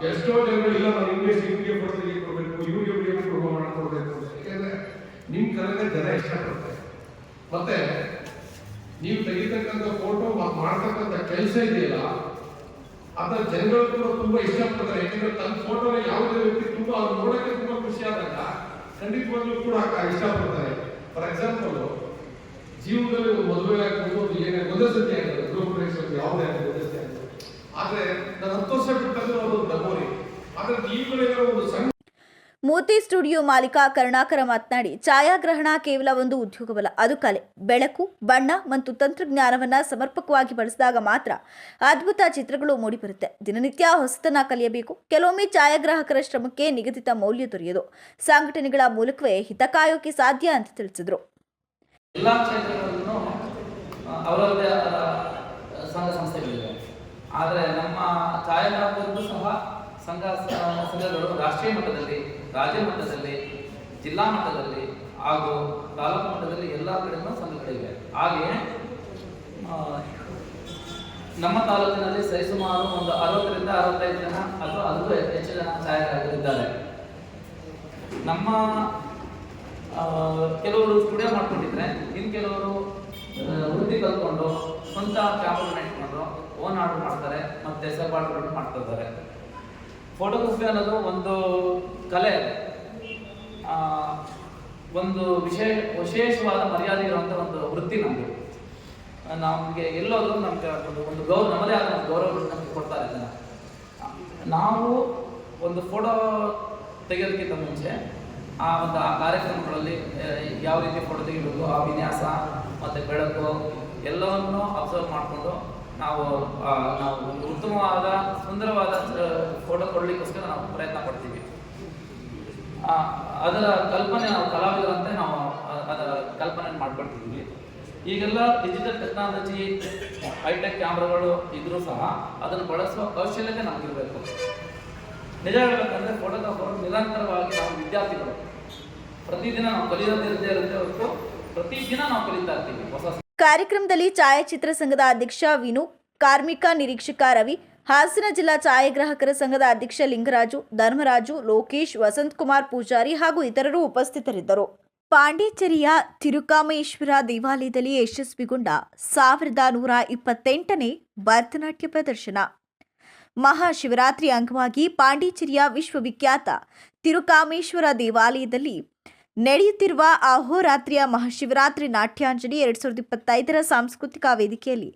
ಎಷ್ಟೋ ಜನಗಳು ಇಲ್ಲ ನಾವು ಇಂಗ್ಲಿಷ್ ಇವ್ರಿಗೆ ಫೋಟೋ ತೆಗೆದುಕೊಡ್ಬೇಕು, ಇವ್ರಿಗೆ ಫೋಟೋ ಮಾಡ್ಕೊಡ್ಬೇಕು. ಯಾಕೆಂದ್ರೆ ನಿಮ್ ಕಲೆಗೆ ಜನ ಇಷ್ಟಪಡ್ತಾರೆ. ಮತ್ತೆ ನೀವು ತೆಗಿತಕ್ಕಂಥ ಫೋಟೋ ಮಾಡ್ತಕ್ಕಂಥ ಕೆಲಸ ಇದೆಯಲ್ಲ ಅದರ ಜನಗಳು ಕೂಡ ತುಂಬಾ ಇಷ್ಟಪಡ್ತಾರೆ. ಯಾಕಂದ್ರೆ ತನ್ನ ಫೋಟೋನ ಯಾವುದೇ ವ್ಯಕ್ತಿ ತುಂಬಾ ಅವ್ರು ನೋಡಕ್ಕೆ ತುಂಬಾ ಖುಷಿ ಆದಾಗ ಖಂಡಿತವಾಗ್ಲೂ ಕೂಡ ಇಷ್ಟಪಡ್ತಾರೆ. ಫಾರ್ ಎಕ್ಸಾಂಪಲ್ ಜೀವನದಲ್ಲಿ ಒಂದು ಮದುವೆ ಆಗ್ಬೋದು, ಏನೇ ಒಂದೇ ಸತಿ ಆಗ್ತದೆ, ಗೃಹ ಪ್ರವೇಶ ಯಾವುದೇ ಆಗ್ತದೆ ಒಂದೇ ಸತಿ ಆಗ್ತದೆ. ಆದ್ರೆ ನಾನು 10 ವರ್ಷ ಬಿಟ್ಟದ್ದು ಅದೊಂದು ಮೆಮೊರಿ. ಆದ್ರೆ ಈಗಲೇ ಒಂದು ಸಣ್ಣ ಮೂರ್ತಿ ಸ್ಟುಡಿಯೋ ಮಾಲೀಕ ಕರುಣಾಕರ ಮಾತನಾಡಿ, ಛಾಯಾಗ್ರಹಣ ಕೇವಲ ಒಂದು ಉದ್ಯೋಗವಲ್ಲ, ಅದು ಕಲೆ. ಬೆಳಕು, ಬಣ್ಣ ಮತ್ತು ತಂತ್ರಜ್ಞಾನವನ್ನು ಸಮರ್ಪಕವಾಗಿ ಬಳಸಿದಾಗ ಮಾತ್ರ ಅದ್ಭುತ ಚಿತ್ರಗಳು ಮೂಡಿಬರುತ್ತೆ. ದಿನನಿತ್ಯ ಹೊಸತನ ಕಲಿಯಬೇಕು. ಕೆಲವೊಮ್ಮೆ ಛಾಯಾಗ್ರಾಹಕರ ಶ್ರಮಕ್ಕೆ ನಿಗದಿತ ಮೌಲ್ಯ ದೊರೆಯದು. ಸಂಘಟನೆಗಳ ಮೂಲಕವೇ ಹಿತ ಕಾಯೋಕೆ ಸಾಧ್ಯ ಅಂತ ತಿಳಿಸಿದರು. ಎಲ್ಲ ಕ್ಷೇತ್ರಗಳಲ್ಲೂ ಅವರದ್ದೇ ಆದ ಸಂಘ ಸಂಸ್ಥೆಗಳಿವೆ. ಆದರೆ ನಮ್ಮ ಛಾಯಾಗ್ರಾಹಕರಿಗೂ ಸಹ ಸಂಘಗಳು ರಾಷ್ಟ್ರೀಯ ಮಟ್ಟದಲ್ಲಿ, ರಾಜ್ಯ ಮಟ್ಟದಲ್ಲಿ, ಜಿಲ್ಲಾ ಮಟ್ಟದಲ್ಲಿ ಹಾಗೂ ತಾಲೂಕು ಮಟ್ಟದಲ್ಲಿ ಎಲ್ಲ ಕಡೆಯೂ ಸಂಘಗಳಿವೆ. ಹಾಗೆಯೇ ನಮ್ಮ ತಾಲೂಕಿನಲ್ಲಿ ಸರಿಸುಮಾರು ಒಂದು 60 ರಿಂದ 65 ಜನ ಅಥವಾ ಅದಕ್ಕೂ ಹೆಚ್ಚು ಜನ ಛಾಯಾಗ್ರಾಹಕರಿದ್ದಾರೆ. ನಮ್ಮ ಕೆಲವರು ಸ್ಟುಡಿಯೋ ಮಾಡ್ಕೊಂಡಿದ್ರೆ ಇನ್ನು ಕೆಲವರು ವೃತ್ತಿ ಕಲ್ತ್ಕೊಂಡು ಸ್ವಂತ ಕ್ಯಾಮ್ರಾ ಇಟ್ಕೊಂಡು ಓನ್ ಆರ್ಡರ್ ಮಾಡ್ತಾರೆ ಮತ್ತು ಸಬ್ ಆರ್ಡರ್ ಮಾಡ್ತಿರ್ತಾರೆ. ಫೋಟೋಗ್ರಫಿ ಅನ್ನೋದು ಒಂದು ಕಲೆ, ಒಂದು ವಿಶೇಷವಾದ ಮರ್ಯಾದೆ ಇರುವಂಥ ಒಂದು ವೃತ್ತಿ ನಮ್ಮದು. ನಮಗೆ ಎಲ್ಲೋದ್ರೂ ನಮಗೆ ಒಂದು ಗೌರವ, ನಮ್ಮದೇ ಆದ ಒಂದು ಗೌರವ ನಮಗೆ ಕೊಡ್ತಾರೆ. ಇದನ್ನು ನಾವು ಒಂದು ಫೋಟೋ ತೆಗೆಯೋದಕ್ಕಿಂತ ಮುಂಚೆ ಆ ಕಾರ್ಯಕ್ರಮಗಳಲ್ಲಿ ಯಾವ ರೀತಿ ಫೋಟೋ ತೆಗಿಬೇಕು, ಆ ವಿನ್ಯಾಸ ಮತ್ತು ಬೆಳಕು ಎಲ್ಲವನ್ನು ಅಬ್ಸರ್ವ್ ಮಾಡಿಕೊಂಡು ನಾವು ಉತ್ತಮವಾದ ಸುಂದರವಾದ ಫೋಟೋ ಕೊಡಲಿಕ್ಕೋಸ್ಕರ ನಾವು ಪ್ರಯತ್ನ ಪಡ್ತೀವಿ. ಅದರ ಕಲ್ಪನೆ ನಾವು ಕಲಾವಿದರಂತೆ ನಾವು ಅದರ ಕಲ್ಪನೆ ಮಾಡ್ಕೊಳ್ತಿದ್ವಿ. ಈಗೆಲ್ಲ ಡಿಜಿಟಲ್ ಟೆಕ್ನಾಲಜಿ, ಹೈಟೆಕ್ ಕ್ಯಾಮ್ರಾಗಳು ಇದ್ರೂ ಸಹ ಅದನ್ನು ಬಳಸುವ ಕೌಶಲ್ಯತೆ ನಮಗಿರಬೇಕು. ನಿಜ ಹೇಳಬೇಕಂದ್ರೆ ಫೋಟೋಗ್ರಾಫರ್ ನಿರಂತರವಾಗಿ ನಾವು ವಿದ್ಯಾರ್ಥಿಗಳು, ಪ್ರತಿದಿನ ನಾವು ಕಲಿಯೋದಿರದೇ ಇರುತ್ತೆ ಹೊರತು ಪ್ರತಿದಿನ ನಾವು ಕಲಿತಾ ಇರ್ತೀವಿ ಹೊಸ. ಕಾರ್ಯಕ್ರಮದಲ್ಲಿ ಛಾಯಾಚಿತ್ರ ಸಂಘದ ಅಧ್ಯಕ್ಷ ವಿನು, ಕಾರ್ಮಿಕ ನಿರೀಕ್ಷಕ ರವಿ, ಹಾಸನ ಜಿಲ್ಲಾ ಛಾಯಾಗ್ರಾಹಕರ ಸಂಘದ ಅಧ್ಯಕ್ಷ ಲಿಂಗರಾಜು, ಧರ್ಮರಾಜು, ಲೋಕೇಶ್, ವಸಂತಕುಮಾರ್ ಪೂಜಾರಿ ಹಾಗೂ ಇತರರು ಉಪಸ್ಥಿತರಿದ್ದರು. ಪಾಂಡಿಚೇರಿಯ ತಿರುಕಾಮೇಶ್ವರ ದೇವಾಲಯದಲ್ಲಿ ಯಶಸ್ವಿಗೊಂಡ 1128ನೇ ಭರತನಾಟ್ಯ ಪ್ರದರ್ಶನ. ಮಹಾಶಿವರಾತ್ರಿ ಅಂಗವಾಗಿ ಪಾಂಡಿಚೇರಿಯ ವಿಶ್ವವಿಖ್ಯಾತ ತಿರುಕಾಮೇಶ್ವರ ದೇವಾಲಯದಲ್ಲಿ ನಡೆಯುತ್ತಿರುವ ಅಹೋರಾತ್ರಿಯ ಮಹಾಶಿವರಾತ್ರಿ ನಾಟ್ಯಾಂಜಲಿ 2025ರ ಸಾಂಸ್ಕೃತಿಕ ವೇದಿಕೆಯಲ್ಲಿ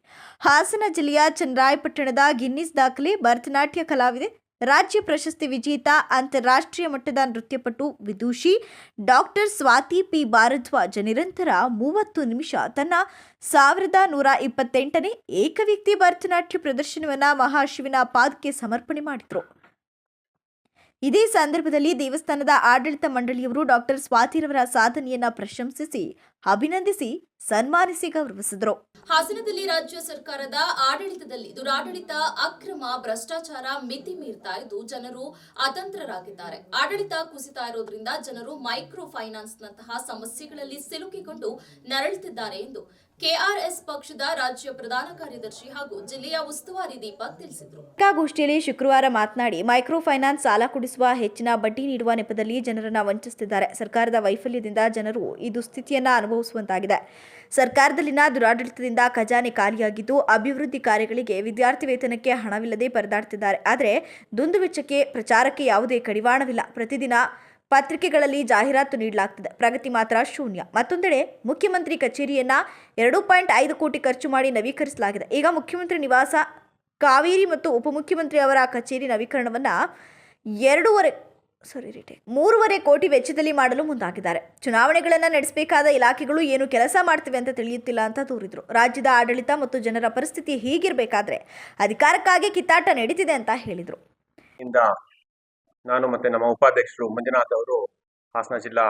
ಹಾಸನ ಜಿಲ್ಲೆಯ ಚನ್ನರಾಯಪಟ್ಟಣದ ಗಿನ್ನಿಸ್ ದಾಖಲೆ ಭರತನಾಟ್ಯ ಕಲಾವಿದೆ, ರಾಜ್ಯ ಪ್ರಶಸ್ತಿ ವಿಜೇತ, ಅಂತಾರಾಷ್ಟ್ರೀಯ ಮಟ್ಟದ ನೃತ್ಯಪಟು, ವಿದೂಷಿ ಡಾಕ್ಟರ್ ಸ್ವಾತಿ ಪಿ ಭಾರದ್ವಾಜ ನಿರಂತರ 30 ನಿಮಿಷ ತನ್ನ 1128ನೇ ಏಕವ್ಯಕ್ತಿ ಭರತನಾಟ್ಯ ಪ್ರದರ್ಶನವನ್ನು ಮಹಾಶಿವನ ಪಾದಕ್ಕೆ ಸಮರ್ಪಣೆ ಮಾಡಿದರು. ಇದೇ ಸಂದರ್ಭದಲ್ಲಿ ದೇವಸ್ಥಾನದ ಆಡಳಿತ ಮಂಡಳಿಯವರು ಡಾಕ್ಟರ್ ಸ್ವಾತಿರವರ ಸಾಧನೆಯನ್ನ ಪ್ರಶಂಸಿಸಿ, ಅಭಿನಂದಿಸಿ, ಸನ್ಮಾನಿಸಿ ಗೌರವಿಸಿದರು. ಹಾಸನದಲ್ಲಿ ರಾಜ್ಯ ಸರ್ಕಾರದ ಆಡಳಿತದಲ್ಲಿ ದುರಾಡಳಿತ, ಅಕ್ರಮ, ಭ್ರಷ್ಟಾಚಾರ ಮಿತಿ ಮೀರ್ತಾ ಇದ್ದು ಜನರು ಅತಂತ್ರರಾಗಿದ್ದಾರೆ. ಆಡಳಿತ ಕುಸಿತಾ ಇರೋದ್ರಿಂದ ಜನರು ಮೈಕ್ರೋ ಫೈನಾನ್ಸ್ನಂತಹ ಸಮಸ್ಯೆಗಳಲ್ಲಿ ಸಿಲುಕಿಕೊಂಡು ನರಳುತ್ತಿದ್ದಾರೆ ಎಂದು ಕೆಆರ್ಎಸ್ ಪಕ್ಷದ ರಾಜ್ಯ ಪ್ರಧಾನ ಕಾರ್ಯದರ್ಶಿ ಹಾಗೂ ಜಿಲ್ಲೆಯ ಉಸ್ತುವಾರಿ ದೀಪಕ್ ತಿಳಿಸಿದರು. ಪತ್ರಿಕಾಗೋಷ್ಠಿಯಲ್ಲಿ ಶುಕ್ರವಾರ ಮಾತನಾಡಿ, ಮೈಕ್ರೋ ಫೈನಾನ್ಸ್ ಸಾಲ ಕೊಡಿಸುವ, ಹೆಚ್ಚಿನ ಬಡ್ಡಿ ನೀಡುವ ನೆಪದಲ್ಲಿ ಜನರನ್ನು ವಂಚಿಸುತ್ತಿದ್ದಾರೆ. ಸರ್ಕಾರದ ವೈಫಲ್ಯದಿಂದ ಜನರು ಈ ದುಸ್ಥಿತಿಯನ್ನು ಅನುಭವಿಸುವಂತಾಗಿದೆ. ಸರ್ಕಾರದಲ್ಲಿನ ದುರಾಡಳಿತದಿಂದ ಖಜಾನೆ ಖಾಲಿಯಾಗಿದ್ದು, ಅಭಿವೃದ್ಧಿ ಕಾರ್ಯಗಳಿಗೆ ವಿದ್ಯಾರ್ಥಿ ವೇತನಕ್ಕೆ ಹಣವಿಲ್ಲದೆ ಪರದಾಡುತ್ತಿದ್ದಾರೆ. ಆದರೆ ದುಂದುವೆಚ್ಚಕ್ಕೆ, ಪ್ರಚಾರಕ್ಕೆ ಯಾವುದೇ ಕಡಿವಾಣವಿಲ್ಲ. ಪ್ರತಿದಿನ ಪತ್ರಿಕೆಗಳಲ್ಲಿ ಜಾಹೀರಾತು ನೀಡಲಾಗ್ತದೆ, ಪ್ರಗತಿ ಮಾತ್ರ ಶೂನ್ಯ. ಮತ್ತೊಂದೆಡೆ ಮುಖ್ಯಮಂತ್ರಿ ಕಚೇರಿಯನ್ನ 2.5 ಕೋಟಿ ಖರ್ಚು ಮಾಡಿ ನವೀಕರಿಸಲಾಗಿದೆ. ಈಗ ಮುಖ್ಯಮಂತ್ರಿ ನಿವಾಸ, ಕಾವೇರಿ ಮತ್ತು ಉಪಮುಖ್ಯಮಂತ್ರಿ ಅವರ ಕಚೇರಿ ನವೀಕರಣವನ್ನು 3.5 ಕೋಟಿ ವೆಚ್ಚದಲ್ಲಿ ಮಾಡಲು ಮುಂದಾಗಿದ್ದಾರೆ. ಚುನಾವಣೆಗಳನ್ನು ನಡೆಸಬೇಕಾದ ಇಲಾಖೆಗಳು ಏನು ಕೆಲಸ ಮಾಡ್ತಿವೆ ಅಂತ ತಿಳಿಯುತ್ತಿಲ್ಲ ಅಂತ ದೂರಿದರು. ರಾಜ್ಯದ ಆಡಳಿತ ಮತ್ತು ಜನರ ಪರಿಸ್ಥಿತಿ ಹೀಗಿರಬೇಕಾದ್ರೆ ಅಧಿಕಾರಕ್ಕಾಗಿ ಕಿತ್ತಾಟ ನಡೀತಿದೆ ಅಂತ ಹೇಳಿದರು. ನಾನು ಮತ್ತು ನಮ್ಮ ಉಪಾಧ್ಯಕ್ಷರು ಮಂಜುನಾಥ್ ಅವರು ಹಾಸನ ಜಿಲ್ಲಾ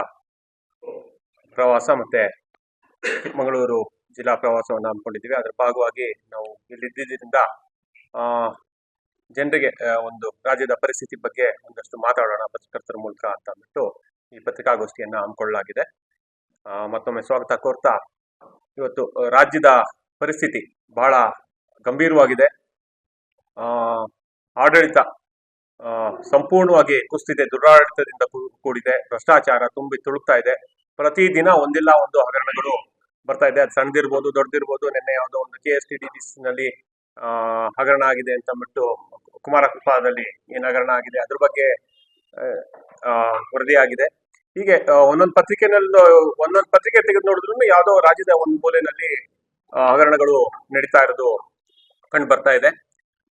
ಪ್ರವಾಸ ಮತ್ತು ಚಿಕ್ಕಮಗಳೂರು ಜಿಲ್ಲಾ ಪ್ರವಾಸವನ್ನು ಹಮ್ಮಿಕೊಂಡಿದ್ದೀವಿ. ಅದರ ಭಾಗವಾಗಿ ನಾವು ಇಲ್ಲಿದ್ದರಿಂದ ಜನರಿಗೆ ಒಂದು ರಾಜ್ಯದ ಪರಿಸ್ಥಿತಿ ಬಗ್ಗೆ ಒಂದಷ್ಟು ಮಾತಾಡೋಣ ಪತ್ರಕರ್ತರ ಮೂಲಕ ಅಂತ ಅಂದ್ಬಿಟ್ಟು ಈ ಪತ್ರಿಕಾಗೋಷ್ಠಿಯನ್ನು ಹಮ್ಮಿಕೊಳ್ಳಲಾಗಿದೆ. ಮತ್ತೊಮ್ಮೆ ಸ್ವಾಗತ ಕೋರ್ತಾ, ಇವತ್ತು ರಾಜ್ಯದ ಪರಿಸ್ಥಿತಿ ಬಹಳ ಗಂಭೀರವಾಗಿದೆ. ಆಡಳಿತ ಸಂಪೂರ್ಣವಾಗಿ ಕುಸಿದಿದೆ, ದುರಾಡಳಿತದಿಂದ ಕೂಡಿದೆ, ಭ್ರಷ್ಟಾಚಾರ ತುಂಬಿ ತುಳುಕ್ತಾ ಇದೆ. ಪ್ರತಿದಿನ ಒಂದಿಲ್ಲ ಒಂದು ಹಗರಣಗಳು ಬರ್ತಾ ಇದೆ. ಅದು ಸಣ್ಣದಿರ್ಬೋದು, ದೊಡ್ಡದಿರ್ಬೋದು. ನಿನ್ನೆ ಯಾವುದೋ ಒಂದು KSTDC ನಲ್ಲಿ ಹಗರಣ ಆಗಿದೆ ಅಂತ ಅಂದ್ಬಿಟ್ಟು, ಕುಮಾರಕೃಪಾದಲ್ಲಿ ಏನು ಹಗರಣ ಆಗಿದೆ ಅದ್ರ ಬಗ್ಗೆ ವರದಿಯಾಗಿದೆ. ಹೀಗೆ ಒಂದೊಂದು ಪತ್ರಿಕೆ ತೆಗೆದು ನೋಡಿದ್ರು ಯಾವುದೋ ರಾಜ್ಯದ ಒಂದು ಮೂಲೆಯಲ್ಲಿ ಹಗರಣಗಳು ನಡೀತಾ ಇರೋದು ಕಂಡು ಬರ್ತಾ ಇದೆ.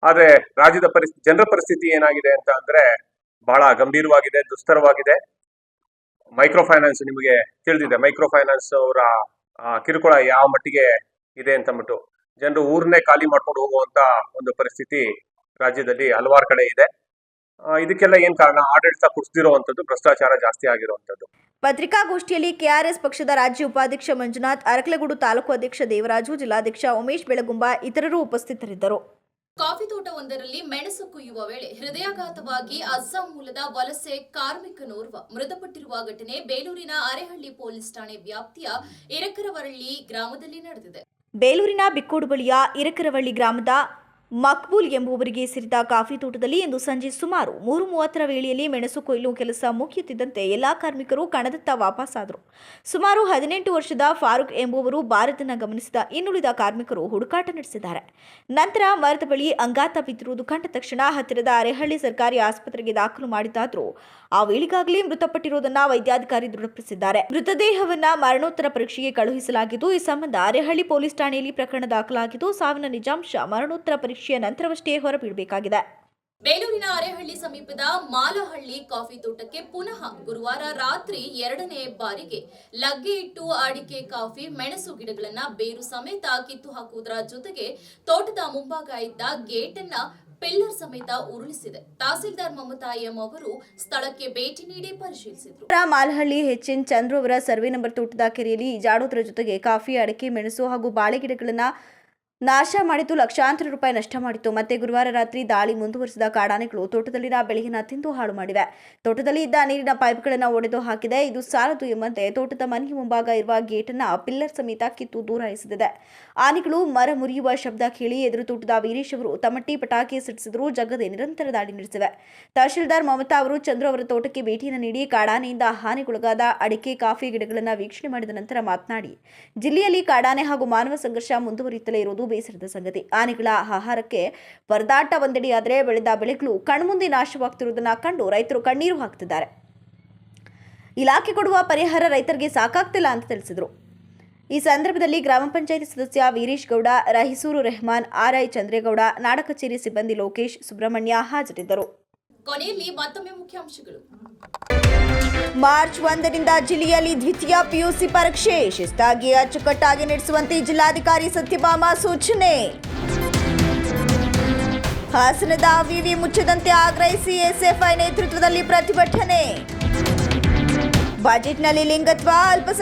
ಆದ್ರೆ ರಾಜ್ಯದ ಜನರ ಪರಿಸ್ಥಿತಿ ಏನಾಗಿದೆ ಅಂತ ಅಂದ್ರೆ ಬಹಳ ಗಂಭೀರವಾಗಿದೆ, ದುಸ್ತರವಾಗಿದೆ. ಮೈಕ್ರೋ ಫೈನಾನ್ಸ್ ನಿಮಗೆ ತಿಳಿದಿದೆ. ಮೈಕ್ರೋ ಫೈನಾನ್ಸ್ ಅವರ ಕಿರುಕುಳ ಯಾವ ಮಟ್ಟಿಗೆ ಇದೆ ಅಂತ ಅಂದ್ಬಿಟ್ಟು ಜನರು ಊರನ್ನೇ ಖಾಲಿ ಮಾಡ್ಕೊಂಡು ಹೋಗುವಂತ ಒಂದು ಪರಿಸ್ಥಿತಿ ರಾಜ್ಯದಲ್ಲಿ ಹಲವಾರು ಕಡೆ ಇದೆ. ಇದಕ್ಕೆಲ್ಲ ಏನ್ ಕಾರಣ? ಆಡಳಿತ ಕುಸಿದಿರುವಂತದ್ದು, ಭ್ರಷ್ಟಾಚಾರ ಜಾಸ್ತಿ ಆಗಿರುವಂತದ್ದು. ಪತ್ರಿಕಾಗೋಷ್ಠಿಯಲ್ಲಿ ಕೆಆರ್ಎಸ್ ಪಕ್ಷದ ರಾಜ್ಯ ಉಪಾಧ್ಯಕ್ಷ ಮಂಜುನಾಥ್, ಅರಕಲಗೂಡು ತಾಲೂಕು ಅಧ್ಯಕ್ಷ ದೇವರಾಜು, ಜಿಲ್ಲಾಧ್ಯಕ್ಷ ಉಮೇಶ್ ಬೆಳಗುಂಬ ಇತರರು ಉಪಸ್ಥಿತರಿದ್ದರು. ಕಾಫಿ ತೋಟವೊಂದರಲ್ಲಿ ಮೆಣಸು ಕೊಯ್ಯುವ ವೇಳೆ ಹೃದಯಾಘಾತವಾಗಿ ಅಸ್ಸಾಂ ಮೂಲದ ವಲಸೆ ಕಾರ್ಮಿಕನೋರ್ವ ಮೃತಪಟ್ಟಿರುವ ಘಟನೆ ಬೇಲೂರಿನ ಅರೆಹಳ್ಳಿ ಪೊಲೀಸ್ ಠಾಣೆ ವ್ಯಾಪ್ತಿಯ ಇರಕರವಳ್ಳಿ ಗ್ರಾಮದಲ್ಲಿ ನಡೆದಿದೆ. ಬೇಲೂರಿನ ಬಿಕ್ಕೋಡು ಬಳಿಯ ಇರಕರವಳ್ಳಿ ಗ್ರಾಮದ ಮಕ್ಬೂಲ್ ಎಂಬುವರಿಗೆ ಸೇರಿದ ಕಾಫಿ ತೋಟದಲ್ಲಿ ಇಂದು ಸಂಜೆ ಸುಮಾರು 3:30 ವೇಳೆಯಲ್ಲಿ ಮೆಣಸು ಕೊಯ್ಲು ಕೆಲಸ ಮುಗಿಯುತ್ತಿದ್ದಂತೆ ಎಲ್ಲಾ ಕಾರ್ಮಿಕರು ಕಣದತ್ತ ವಾಪಸ್ಸಾದರು. ಸುಮಾರು 18 ವರ್ಷದ ಫಾರೂಕ್ ಎಂಬುವರು ಬಾರದನ್ನು ಗಮನಿಸಿದ ಇನ್ನುಳಿದ ಕಾರ್ಮಿಕರು ಹುಡುಕಾಟ ನಡೆಸಿದ್ದಾರೆ. ನಂತರ ಮರದ ಬಳಿ ಅಂಗಾತ ಬಿದ್ದಿರುವುದು ಕಂಡ ತಕ್ಷಣ ಹತ್ತಿರದ ಅರೆಹಳ್ಳಿ ಸರ್ಕಾರಿ ಆಸ್ಪತ್ರೆಗೆ ದಾಖಲು ಮಾಡಿದ್ದಾದರೂ ಆ ವೇಳೆಗಾಗಲೇ ಮೃತಪಟ್ಟಿರುವುದನ್ನು ವೈದ್ಯಾಧಿಕಾರಿ ದೃಢಪಡಿಸಿದ್ದಾರೆ. ಮೃತದೇಹವನ್ನ ಮರಣೋತ್ತರ ಪರೀಕ್ಷೆಗೆ ಕಳುಹಿಸಲಾಗಿದ್ದು, ಈ ಸಂಬಂಧ ಅರೆಹಳ್ಳಿ ಪೊಲೀಸ್ ಠಾಣೆಯಲ್ಲಿ ಪ್ರಕರಣ ದಾಖಲಾಗಿದ್ದು, ಸಾವಿನ ನಿಜಾಂಶ ಮರಣೋತ್ತರ ಪರೀಕ್ಷೆಯ ನಂತರವಷ್ಟೇ ಹೊರಬೀಳಬೇಕಾಗಿದೆ. ಬೇಲೂರಿನ ಅರೆಹಳ್ಳಿ ಸಮೀಪದ ಮಾಲಹಳ್ಳಿ ಕಾಫಿ ತೋಟಕ್ಕೆ ಪುನಃ ಗುರುವಾರ ರಾತ್ರಿ 2ನೇ ಬಾರಿಗೆ ಲಗ್ಗೆ ಇಟ್ಟು ಅಡಿಕೆ, ಕಾಫಿ, ಮೆಣಸು ಗಿಡಗಳನ್ನ ಬೇರು ಸಮೇತ ಕಿತ್ತು ಹಾಕುವುದರ ಜೊತೆಗೆ ತೋಟದ ಮುಂಭಾಗ ಇದ್ದ ಗೇಟ್ ಅನ್ನ ಪಿಲ್ಲರ್ ಸಮೇತ ಉರುಳಿಸಿದೆ. ತಹಸೀಲ್ದಾರ್ ಮಮತಾ ಎಂ ಅವರು ಸ್ಥಳಕ್ಕೆ ಭೇಟಿ ನೀಡಿ ಪರಿಶೀಲಿಸಿದರು. ಮಾಲಹಳ್ಳಿ ಎಚ್ಎನ್ ಚಂದ್ರು ಅವರ ಸರ್ವೆ ನಂಬರ್ ತೋಟದ ಕೆರೆಯಲ್ಲಿ ಈಜಾಡುವುದರ ಜೊತೆಗೆ ಕಾಫಿ, ಅಡಿಕೆ, ಮೆಣಸು ಹಾಗೂ ಬಾಳೆ ಗಿಡಗಳನ್ನು ನಾಶ ಮಾಡಿದ್ದು ಲಕ್ಷಾಂತರ ರೂಪಾಯಿ ನಷ್ಟ ಮಾಡಿತ್ತು. ಮತ್ತೆ ಗುರುವಾರ ರಾತ್ರಿ ದಾಳಿ ಮುಂದುವರಿಸಿದ ಕಾಡಾನೆಗಳು ತೋಟದಲ್ಲಿನ ಬೆಳೆಯನ್ನು ತಿಂದು ಹಾಳು ಮಾಡಿವೆ. ತೋಟದಲ್ಲಿ ಇದ್ದ ನೀರಿನ ಪೈಪ್ಗಳನ್ನು ಒಡೆದು ಹಾಕಿದೆ. ಇದು ಸಾಲದು ಎಂಬಂತೆ ತೋಟದ ಮನೆಯ ಮುಂಭಾಗ ಇರುವ ಗೇಟನ್ನು ಪಿಲ್ಲರ್ ಸಮೇತ ಕಿತ್ತು ದೂರ ಎಸೆದಿದೆ. ಆನೆಗಳು ಮರ ಮುರಿಯುವ ಶಬ್ದ ಕೇಳಿ ಎದುರು ತೋಟದ ವೀರೇಶ್ ಅವರು ತಮಟಿ ಪಟಾಕಿ ಸಿಡಿಸಿದರೂ ಜಗ್ಗದೆ ನಿರಂತರ ದಾಳಿ ನಡೆಸಿವೆ. ತಹಶೀಲ್ದಾರ್ ಮಮತಾ ಅವರು ಚಂದ್ರು ಅವರ ತೋಟಕ್ಕೆ ಭೇಟಿಯನ್ನು ನೀಡಿ ಕಾಡಾನೆಯಿಂದ ಹಾನಿಗೊಳಗಾದ ಅಡಿಕೆ, ಕಾಫಿ ಗಿಡಗಳನ್ನು ವೀಕ್ಷಣೆ ಮಾಡಿದ ನಂತರ ಮಾತನಾಡಿ, ಜಿಲ್ಲೆಯಲ್ಲಿ ಕಾಡಾನೆ ಹಾಗೂ ಮಾನವ ಸಂಘರ್ಷ ಮುಂದುವರಿಯುತ್ತಲೇ ಇರುವುದು ಬೇಸರದ ಸಂಗತಿ. ಆನೆಗಳ ಆಹಾರಕ್ಕೆ ಪರದಾಟ ಒಂದೆಡೆಯಾದರೆ ಬೆಳೆದ ಬೆಳೆಗಳು ಕಣ್ಮುಂದೆ ನಾಶವಾಗ್ತಿರುವುದನ್ನು ಕಂಡು ರೈತರು ಕಣ್ಣೀರು ಹಾಕ್ತಿದ್ದಾರೆ. ಇಲಾಖೆ ಕೊಡುವ ಪರಿಹಾರ ರೈತರಿಗೆ ಸಾಕಾಗ್ತಿಲ್ಲ ಅಂತ ತಿಳಿಸಿದರು. ಈ ಸಂದರ್ಭದಲ್ಲಿ ಗ್ರಾಮ ಪಂಚಾಯಿತಿ ಸದಸ್ಯ ವೀರೇಶ್ ಗೌಡ, ರಹಿಸೂರು ರೆಹಮಾನ್, ಆರ್ಐ ಚಂದ್ರೇಗೌಡ, ನಾಡ ಕಚೇರಿ ಸಿಬ್ಬಂದಿ ಲೋಕೇಶ್, ಸುಬ್ರಹ್ಮಣ್ಯ ಹಾಜರಿದ್ದರು. ಕೊನೆಯಲ್ಲಿ ಮತ್ತೊಮ್ಮೆ ಮುಖ್ಯಾಂಶಗಳು. ಮಾರ್ಚ್ 1ರಿಂದ ಜಿಲ್ಲೆಯಲ್ಲಿ ದ್ವಿತೀಯ ಪಿಯುಸಿ ಪರೀಕ್ಷೆ ಶಿಸ್ತಾಗಿ ಅಚ್ಚುಕಟ್ಟಾಗಿ ನಡೆಸುವಂತೆ ಜಿಲ್ಲಾಧಿಕಾರಿ ಸತ್ಯಭಾಮ ಸೂಚನೆ. ಹಾಸನದ ವಿವಿ ಮುಚ್ಚದಂತೆ ಆಗ್ರಹಿಸಿ ಎಸ್ಎಫ್ಐ ನೇತೃತ್ವದಲ್ಲಿ ಪ್ರತಿಭಟನೆ. ಬಜೆಟ್ನಲ್ಲಿ ಲಿಂಗತ್ವ, ಅಲ್ಪಸಂಖ್ಯಾತ